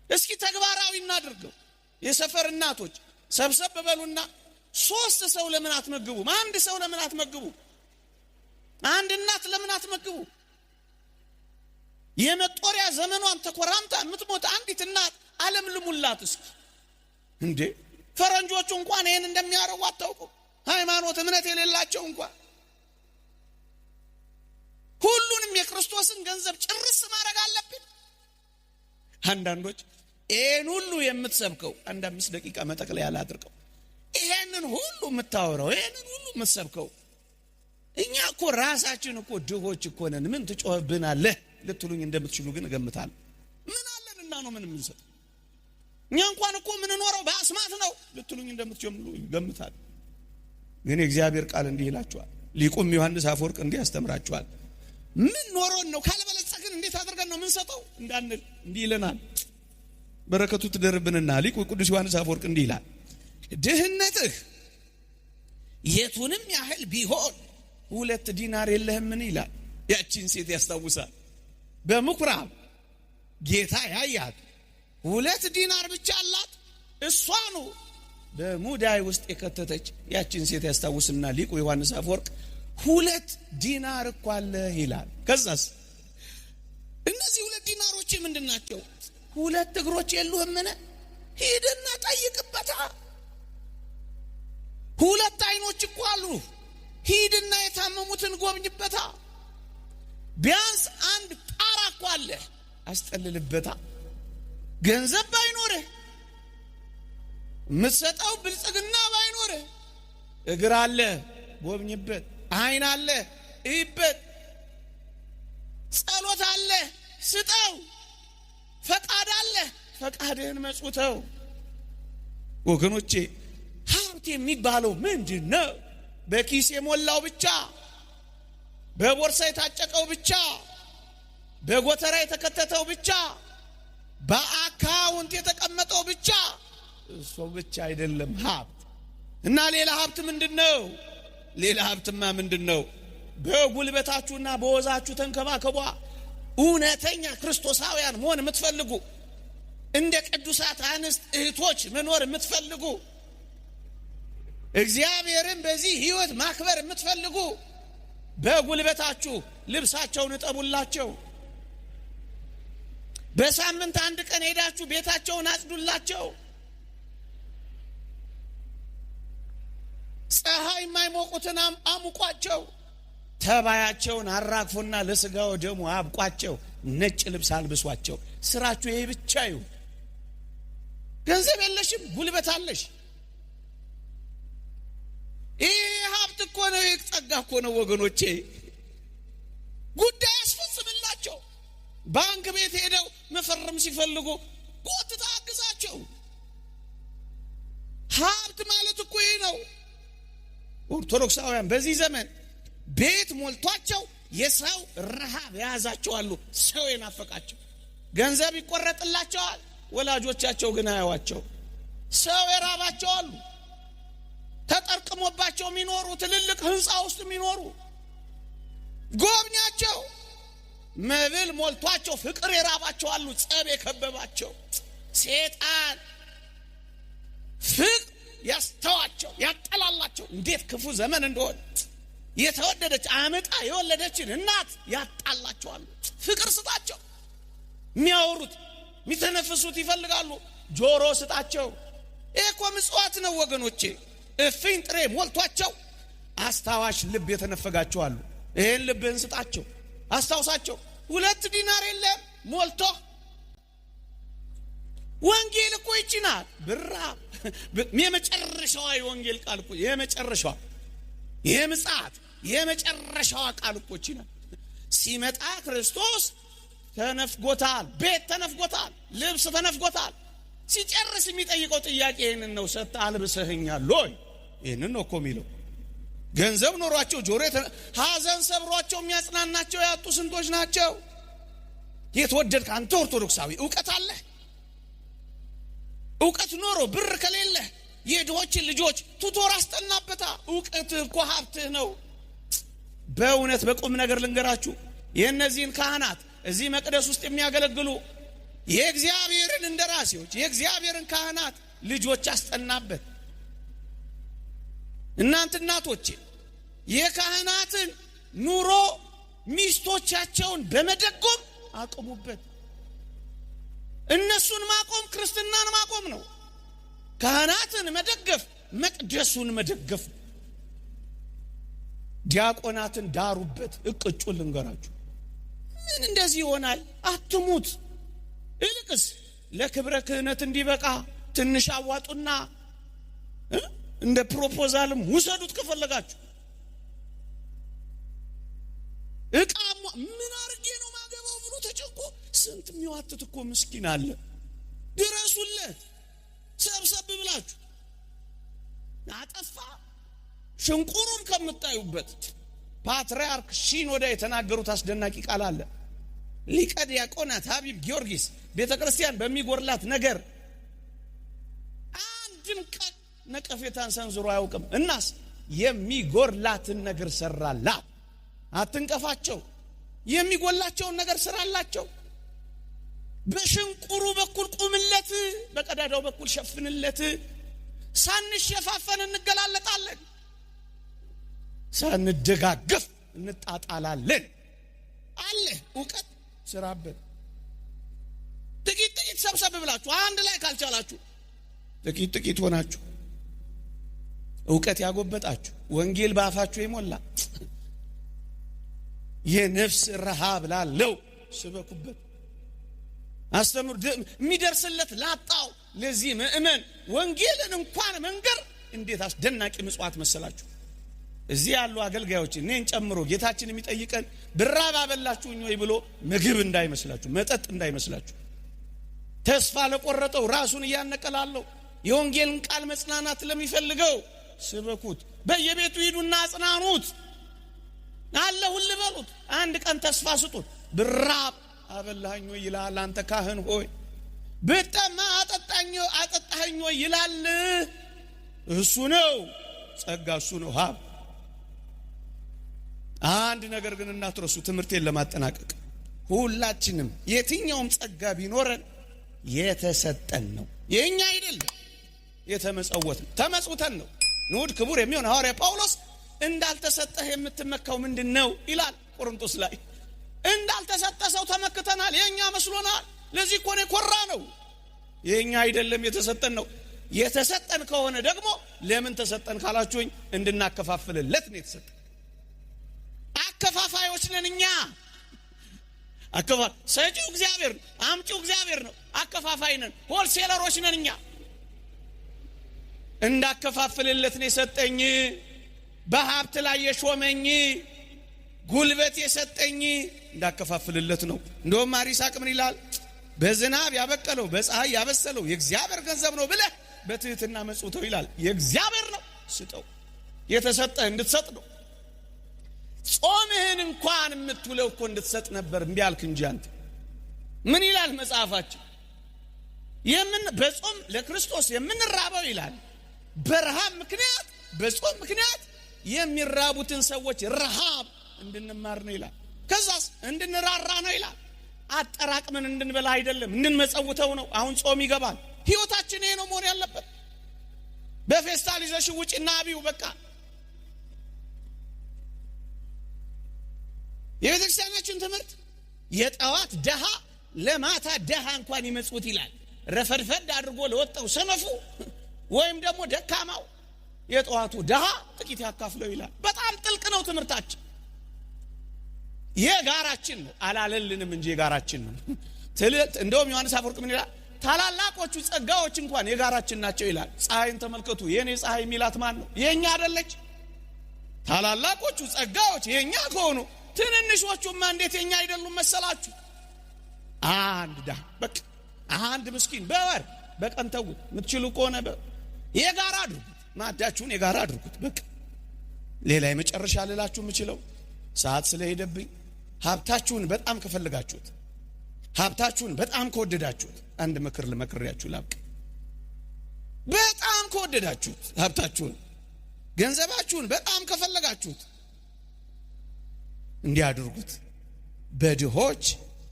[SPEAKER 1] እስኪ ተግባራዊ እናድርገው። የሰፈር እናቶች ሰብሰብ በሉና 3 ሰው ለምን አትመግቡ? አንድ ሰው ለምን አትመግቡ? አንድ እናት ለምን አትመግቡ? የመጦሪያ ዘመኗን ተኮራምታ የምትሞት አንዲት እናት ዓለም ልሙላት እስኪ እንዴ! ፈረንጆቹ እንኳን ይሄን እንደሚያረው አታውቁ? ሃይማኖት እምነት የሌላቸው እንኳን ሁሉንም የክርስቶስን ገንዘብ ጭርስ ማድረግ አለብን። አንዳንዶች ይሄን ሁሉ የምትሰብከው 5 ደቂቃ መጠቅለያ አድርገው ይሄንን ሁሉ የምታወራው ይሄንን ሁሉ የምትሰብከው እኛ እኮ ራሳችን እኮ ድሆች እኮ ነን። ምን ትጮህብናለህ ልትሉኝ እንደምትችሉ ግን እገምታለሁ። ምን አለንና ነው ምን የምንሰጥ? እኛ እንኳን እኮ ምን ኖረው በአስማት ነው ልትሉኝ እንደምትችሉ እገምታለሁ። ግን የእግዚአብሔር ቃል እንዲህ ይላችኋል። ሊቁም ዮሐንስ አፈወርቅ እንዲህ ያስተምራችኋል። ምን ኖሮን ነው ካልበለጸግን እንዴት አድርገን ነው ምን ሰጠው እንዳንል እንዲህ ይለናል። በረከቱ ትደርብንና ሊቁ ቅዱስ ዮሐንስ አፈወርቅ እንዲህ ይላል። ድህነትህ የቱንም ያህል ቢሆን 2 ዲናር የለህምን ይላል። ያቺን ሴት ያስታውሳል። በምኩራብ ጌታ ያያት 2 ዲናር ብቻ አላት። እሷኑ በሙዳይ ውስጥ የከተተች ያቺን ሴት ያስታውስና ሊቁ ዮሐንስ አፈወርቅ 2 ዲናር እኮ አለ ይላል። ከዛስ እነዚህ 2 ዲናሮች ምንድናቸው? 2 እግሮች የሉህምን? ሄደና ጠይቅበታ። 2 አይኖች እኮ አሉ። ሂድና የታመሙትን ጎብኝበታ። ቢያንስ 1 ጣራ እኮ አለ፣ አስጠልልበታ። ገንዘብ ባይኖርህ የምትሰጠው ብልጽግና ባይኖርህ እግር አለ፣ ጎብኝበት። አይን አለ፣ እይበት። ጸሎት አለ፣ ስጠው። ፈቃድ አለ፣ ፈቃድህን መጽውተው። ወገኖቼ ሀብት የሚባለው ምንድን ነው? በኪስ የሞላው ብቻ፣ በቦርሳ የታጨቀው ብቻ፣ በጎተራ የተከተተው ብቻ፣ በአካውንት የተቀመጠው ብቻ እሱ ብቻ አይደለም ሀብት። እና ሌላ ሀብት ምንድነው? ሌላ ሀብትማ ምንድነው? በጉልበታችሁና በወዛችሁ ተንከባከቧ። እውነተኛ ክርስቶሳውያን መሆን የምትፈልጉ፣ እንደ ቅዱሳት አንስት እህቶች መኖር የምትፈልጉ፣ እግዚአብሔርን በዚህ ህይወት ማክበር የምትፈልጉ፣ በጉልበታችሁ ልብሳቸውን እጠቡላቸው። በሳምንት 1 ቀን ሄዳችሁ ቤታቸውን አጽዱላቸው። ፀሐይ የማይሞቁትን አሙቋቸው። ተባያቸውን አራግፎና ለስጋው ደሙ አብቋቸው። ነጭ ልብስ አልብሷቸው። ስራችሁ ይሄ ብቻ ይሁን። ገንዘብ የለሽም፣ ጉልበት አለሽ። ይሄ ሀብት እኮ ነው፣ ጸጋ እኮ ነው ወገኖቼ። ጉዳይ አስፈጽምላቸው። ባንክ ቤት ሄደው መፈረም ሲፈልጉ ጎትታ አግዛቸው። ሀብት ማለት እኮ ይሄ ነው። ኦርቶዶክሳውያን በዚህ ዘመን ቤት ሞልቷቸው የሰው ረሃብ የያዛቸው አሉ። ሰው የናፈቃቸው ገንዘብ ይቆረጥላቸዋል፣ ወላጆቻቸው ግን አያዋቸው። ሰው የራባቸው አሉ። ተጠርቅሞባቸው የሚኖሩ ትልልቅ ህንፃ ውስጥ የሚኖሩ ጎብኛቸው። መብል ሞልቷቸው ፍቅር የራባቸው አሉ። ጸብ የከበባቸው ሰይጣን ፍቅር ያስተዋቸው ያጠላላቸው። እንዴት ክፉ ዘመን እንደሆነ የተወደደች አመጣ የወለደችን እናት ያጣላቸዋል። ፍቅር ስጣቸው። የሚያወሩት የሚተነፍሱት ይፈልጋሉ። ጆሮ ስጣቸው። እኮ ምጽዋት ነው ወገኖቼ። እፍኝ ጥሬ ሞልቷቸው አስታዋሽ ልብ የተነፈጋቸው አሉ። ይሄን ልብህን ስጣቸው፣ አስታውሳቸው። 2 ዲናር የለም ሞልቶ ወንጌል እኮ ይችናል። ብራ የመጨረሻዋ የወንጌል ቃል እኮ የመጨረሻዋ የምጽአት የመጨረሻዋ ቃል እኮ ይችናል። ሲመጣ ክርስቶስ ተነፍጎታል፣ ቤት ተነፍጎታል፣ ልብስ ተነፍጎታል። ሲጨርስ የሚጠይቀው ጥያቄ ይህንን ነው። ሰጥተህ አልብሰኸኛል ወይ? ይህንን ነው እኮ የሚለው። ገንዘብ ኖሯቸው ጆሮ ሀዘን ሰብሯቸው የሚያጽናናቸው ያጡ ስንቶች ናቸው። የተወደድክ አንተ ኦርቶዶክሳዊ እውቀት አለህ። እውቀት ኖሮ ብር ከሌለህ የድሆችን ልጆች ቱቶር አስጠናበታ። እውቀት እኮ ሀብትህ ነው። በእውነት በቁም ነገር ልንገራችሁ፣ የእነዚህን ካህናት እዚህ መቅደስ ውስጥ የሚያገለግሉ የእግዚአብሔርን እንደራሴዎች የእግዚአብሔርን ካህናት ልጆች አስጠናበት። እናንተ እናቶቼ የካህናትን ኑሮ ሚስቶቻቸውን በመደጎም አቆሙበት። እነሱን ማቆም ክርስትናን ማቆም ነው። ካህናትን መደገፍ መቅደሱን መደገፍ። ዲያቆናትን ዳሩበት። እቅጩ ልንገራችሁ፣ ምን እንደዚህ ይሆናል? አትሙት። ይልቅስ ለክብረ ክህነት እንዲበቃ ትንሽ አዋጡና እንደ ፕሮፖዛልም ውሰዱት ከፈለጋችሁ። እቃሙ ምን አርጌ ነው ማገባው ብሎ ተጨንቆ ስንት የሚዋትት እኮ ምስኪን አለ። ድረሱለት ሰብሰብ ብላችሁ። አጠፋ ሽንቁሩን ከምታዩበት ፓትርያርክ ሺኖዳ የተናገሩት አስደናቂ ቃል አለ። ሊቀ ዲያቆናት ሀቢብ ጊዮርጊስ ቤተክርስቲያን በሚጎርላት ነገር አንድም ቀን ነቀፌታን ሰንዝሮ አያውቅም። እናስ የሚጎርላትን ነገር ሰራላ። አትንቀፋቸው። የሚጎላቸውን ነገር ስራላቸው። በሽንቁሩ በኩል ቁምለት፣ በቀዳዳው በኩል ሸፍንለት። ሳንሸፋፈን እንገላለጣለን፣ ሳንደጋገፍ እንጣጣላለን። አለ እውቀት ስራበት። ጥቂት ጥቂት ሰብሰብ ብላችሁ አንድ ላይ ካልቻላችሁ ጥቂት ጥቂት ሆናችሁ እውቀት ያጎበጣችሁ ወንጌል ባፋችሁ የሞላ የነፍስ ረሃብ ላለው ስበኩበት፣ አስተምሩ። የሚደርስለት ላጣው ለዚህ ምእመን ወንጌልን እንኳን መንገር እንዴት አስደናቂ ምጽዋት መሰላችሁ። እዚህ ያሉ አገልጋዮች እኔን ጨምሮ ጌታችን የሚጠይቀን ብራብ አበላችሁኝ ወይ ብሎ ምግብ እንዳይመስላችሁ፣ መጠጥ እንዳይመስላችሁ። ተስፋ ለቆረጠው ራሱን እያነቀላለው የወንጌልን ቃል መጽናናት ለሚፈልገው ስበኩት። በየቤቱ ሂዱና አጽናኑት። አለሁል በሉት። አንድ ቀን ተስፋ ስጡት። ብራብ አበላኝ ወይ ይላል አንተ ካህን ሆይ። ብጠማ አጠጣኝ ወይ ይላል። እሱ ነው ጸጋ፣ እሱ ነው ሀብ። አንድ ነገር ግን እናትረሱ፣ ትምህርቴን ለማጠናቀቅ ሁላችንም የትኛውም ጸጋ ቢኖረን የተሰጠን ነው፣ የኛ አይደለም። የተመጸወት ነው፣ ተመጽውተን ነው። ንዑድ ክቡር የሚሆን ሐዋርያ ጳውሎስ እንዳልተሰጠህ የምትመካው ምንድነው ይላል ቆሮንቶስ ላይ። እንዳልተሰጠ ሰው ተመክተናል፣ የኛ መስሎናል። ለዚህ እኮ ነው ኮራ ነው። የኛ አይደለም፣ የተሰጠን ነው። የተሰጠን ከሆነ ደግሞ ለምን ተሰጠን ካላችሁኝ እንድናከፋፍልለት ነው የተሰጠን። አከፋፋዮች ነን እኛ። ሰጪው እግዚአብሔር ነው፣ አምጪው እግዚአብሔር ነው። አከፋፋይ ነን፣ ሆልሴለሮች ነን እኛ። እንዳከፋፍልለት ነው የሰጠኝ። በሀብት ላይ የሾመኝ ጉልበት የሰጠኝ እንዳከፋፍልለት ነው። እንደውም ማሪሳቅ ምን ይላል? በዝናብ ያበቀለው በፀሐይ ያበሰለው የእግዚአብሔር ገንዘብ ነው ብለህ በትህትና መጽውተው ይላል። የእግዚአብሔር ነው፣ ስጠው። የተሰጠህ እንድትሰጥ ነው። ጾምህን እንኳን የምትውለው እኮ እንድትሰጥ ነበር፣ እምቢ አልክ እንጂ አንተ። ምን ይላል መጽሐፋችን? በጾም ለክርስቶስ የምንራበው ይላል በረሃብ ምክንያት፣ በጾም ምክንያት የሚራቡትን ሰዎች ረሃብ እንድንማር ነው ይላል። ከዛስ እንድንራራ ነው ይላል። አጠራቅመን እንድንበላ አይደለም፣ እንድንመጸውተው ነው። አሁን ጾም ይገባል። ህይወታችን ይሄ ነው መሆን ያለበት። በፌስታል ይዘሽ ውጪና አቢው በቃ። የቤተክርስቲያናችን ትምህርት የጠዋት ደሃ ለማታ ደሃ እንኳን ይመጽውት ይላል። ረፈድፈድ አድርጎ ለወጣው ሰነፉ ወይም ደግሞ ደካማው የጠዋቱ ደሃ ጥቂት ያካፍለው ይላል። በጣም ጥልቅ ነው ትምህርታችን። የጋራችን ነው አላለልንም እንጂ የጋራችን ነው። እንደውም ዮሐንስ አፈወርቅ ምን ይላል? ታላላቆቹ ጸጋዎች እንኳን የጋራችን ናቸው ይላል። ፀሐይን ተመልከቱ። የኔ ፀሐይ ሚላት ማን ነው? የኛ አይደለች? ታላላቆቹ ጸጋዎች የኛ ከሆኑ ትንንሾቹማ እንዴት የኛ አይደሉም መሰላችሁ? አንድ ዳ በቃ አንድ ምስኪን በወር በቀን ተው የምትችሉ ከሆነ የጋራ አድርጉት። ማዳችሁን የጋራ አድርጉት። በቃ ሌላ የመጨረሻ ልላችሁ የምችለው ሰዓት ስለሄደብኝ፣ ሀብታችሁን በጣም ከፈለጋችሁት፣ ሀብታችሁን በጣም ከወደዳችሁት አንድ ምክር ልመክራችሁ ላብቅ። በጣም ከወደዳችሁት ሀብታችሁን፣ ገንዘባችሁን በጣም ከፈለጋችሁት እንዲህ አድርጉት። በድሆች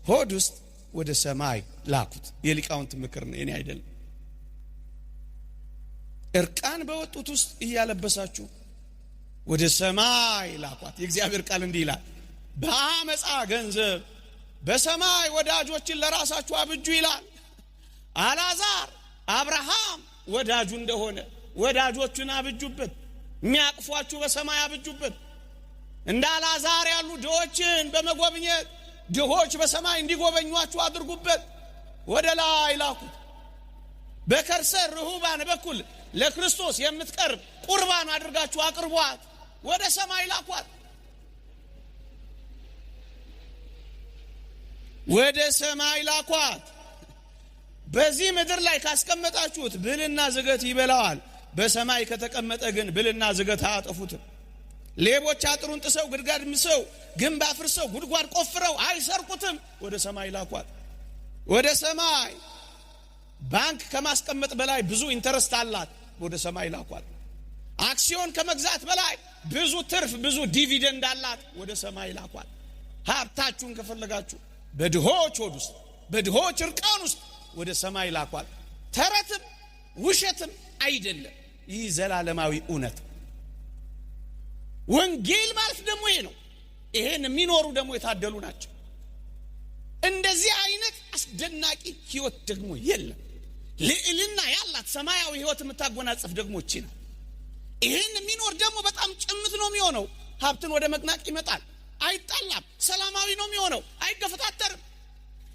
[SPEAKER 1] ሆድ ውስጥ ወደ ሰማይ ላኩት። የሊቃውንት ምክር ነው፣ የኔ አይደለም። እርቃን በወጡት ውስጥ እያለበሳችሁ ወደ ሰማይ ላኳት። የእግዚአብሔር ቃል እንዲህ ይላል፣ በአመፃ ገንዘብ በሰማይ ወዳጆችን ለራሳችሁ አብጁ ይላል። አልዓዛር አብርሃም ወዳጁ እንደሆነ ወዳጆቹን አብጁበት። የሚያቅፏችሁ በሰማይ አብጁበት። እንደ አልዓዛር ያሉ ድሆችን በመጎብኘት ድሆች በሰማይ እንዲጎበኟችሁ አድርጉበት። ወደ ላይ ላኩት። በከርሰ ርሁባን በኩል ለክርስቶስ የምትቀርብ ቁርባን አድርጋችሁ አቅርቧት። ወደ ሰማይ ላኳት። ወደ ሰማይ ላኳት። በዚህ ምድር ላይ ካስቀመጣችሁት ብልና ዝገት ይበላዋል። በሰማይ ከተቀመጠ ግን ብልና ዝገት አያጠፉትም። ሌቦች አጥሩን ጥሰው ግድጋድ ምሰው ግንብ አፍርሰው ጉድጓድ ቆፍረው አይሰርቁትም። ወደ ሰማይ ላኳት። ወደ ሰማይ ባንክ ከማስቀመጥ በላይ ብዙ ኢንተረስት አላት። ወደ ሰማይ ላኳት። አክሲዮን ከመግዛት በላይ ብዙ ትርፍ ብዙ ዲቪደንድ አላት። ወደ ሰማይ ላኳት። ሀብታችሁን ከፈለጋችሁ በድሆች ሆድ ውስጥ በድሆች እርቃን ውስጥ ወደ ሰማይ ላኳት። ተረትም ውሸትም አይደለም። ይህ ዘላለማዊ እውነት። ወንጌል ማለት ደግሞ ይሄ ነው። ይሄን የሚኖሩ ደግሞ የታደሉ ናቸው። እንደዚህ አይነት አስደናቂ ህይወት ደግሞ የለም። ልዕልና ያላት ሰማያዊ ህይወት የምታጎናጽፍ ደግሞ እቺ ነው። ይሄን የሚኖር ደግሞ በጣም ጭምት ነው የሚሆነው። ሀብትን ወደ መቅናቅ ይመጣል። አይጣላም። ሰላማዊ ነው የሚሆነው። አይገፈታተርም።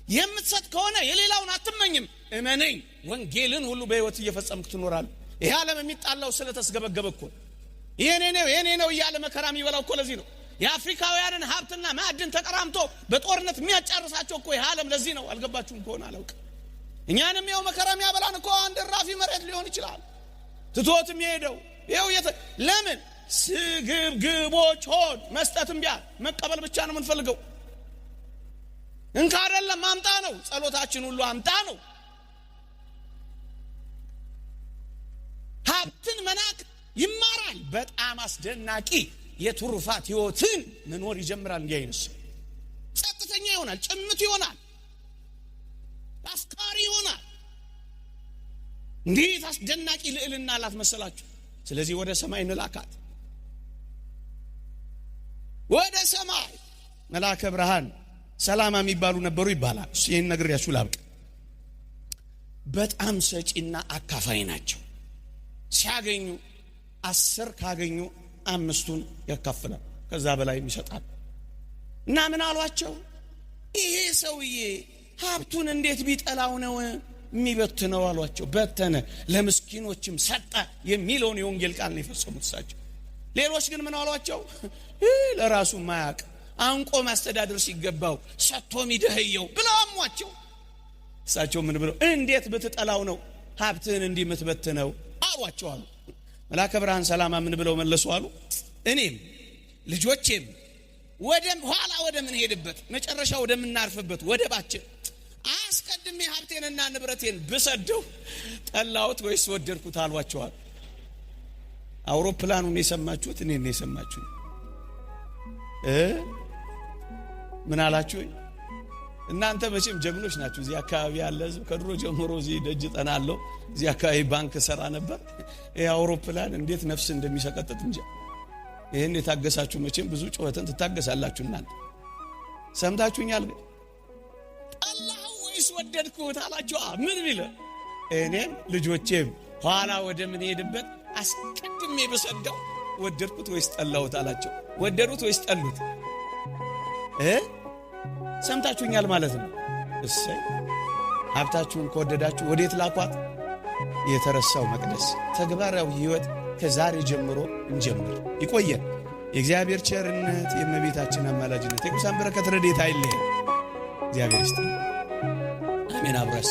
[SPEAKER 1] የምትሰጥ ከሆነ የሌላውን አትመኝም። እመነኝ፣ ወንጌልን ሁሉ በህይወት እየፈጸምክ ትኖራለህ። ይሄ ዓለም የሚጣላው ስለተስገበገበ እኮ የኔ ነው እያለ መከራ የሚበላው እኮ ለዚህ ነው። የአፍሪካውያንን ሀብትና ማዕድን ተቀራምቶ በጦርነት የሚያጫርሳቸው እኮ ይሄ ዓለም ለዚህ ነው። አልገባችሁም ከሆነ አላውቅም። እኛንም ያው መከራ የሚያበላን እኮ አንድ ራፊ መሬት ሊሆን ይችላል ትቶት የሚሄደው ይኸው ለምን? ስግብግቦች ሆድ መስጠትም ቢያል መቀበል ብቻ ነው የምንፈልገው። እንካ አይደለም አምጣ ነው ጸሎታችን ሁሉ አምጣ ነው። ሀብትን መናቅ ይማራል። በጣም አስደናቂ የትሩፋት ህይወትን መኖር ይጀምራል። እንዲህ አይነት ሰው ጸጥተኛ ይሆናል፣ ጭምት ይሆናል፣ አፍቃሪ ይሆናል። እንዴት አስደናቂ ልዕልና አላት መሰላችሁ። ስለዚህ ወደ ሰማይ እንላካት። ወደ ሰማይ መልአከ ብርሃን ሰላማ የሚባሉ ነበሩ ይባላል። ይህን ነግሬያችሁ ላብቅ። በጣም ሰጪና አካፋይ ናቸው። ሲያገኙ 10 ካገኙ 5ቱን ያካፍላል፣ ከዛ በላይ ይሰጣል። እና ምን አሏቸው? ይሄ ሰውዬ ሀብቱን እንዴት ቢጠላው ነው የሚበትነው አሏቸው። በተነ ለምስኪኖችም ሰጠ የሚለውን የወንጌል ቃል ነው የፈጸሙት እሳቸው። ሌሎች ግን ምን አሏቸው? ለራሱ ማያቅ አንቆ ማስተዳደር ሲገባው ሰጥቶ ሚደህየው ብለው አሟቸው። እሳቸው ምን ብለው እንዴት ብትጠላው ነው ሀብትህን እንዲህ የምትበትነው አሏቸው አሉ። መልአከ ብርሃን ሰላማ ምን ብለው መለሱ አሉ? እኔም ልጆቼም ኋላ ወደ ምን ሄድበት መጨረሻ ወደ ምናርፍበት ወደ ባችን አስቀድሜ ሀብቴንና ንብረቴን ብሰደው ጠላሁት ወይስ ወደድኩት አሏቸዋል። አውሮፕላኑን የሰማችሁት እኔን የሰማችሁ ምን አላችሁ? እናንተ መቼም ጀግኖች ናችሁ። እዚህ አካባቢ ያለ ህዝብ ከድሮ ጀምሮ እዚህ ደጅ ጠናለው እዚህ አካባቢ ባንክ ሰራ ነበር። ይሄ አውሮፕላን እንዴት ነፍስ እንደሚሰቀጥጥ እንጂ ይሄን የታገሳችሁ መቼም ብዙ ጩኸትን ትታገሳላችሁ። እናንተ ሰምታችሁኛል። አላህ ወይስ ወደድኩት አላችሁ። ምን ቢለ እኔም ልጆቼም ኋላ ወደ ምን ሄድበት አስቀድሜ በሰደው ወደድኩት ወይስ ጠላሁት አላቸው። ወደዱት ወይስ ጠሉት? ሰምታችሁኛል ማለት ነው። እሰይ ሀብታችሁን ከወደዳችሁ ወዴት ላኳት? የተረሳው መቅደስ። ተግባራዊ ህይወት ከዛሬ ጀምሮ እንጀምር። ይቆየን። የእግዚአብሔር ቸርነት፣ የእመቤታችን አማላጅነት፣ የቅዱሳን በረከት ረድኤት አይለየን። እግዚአብሔር ይስጥልን። አሜን። አብራስ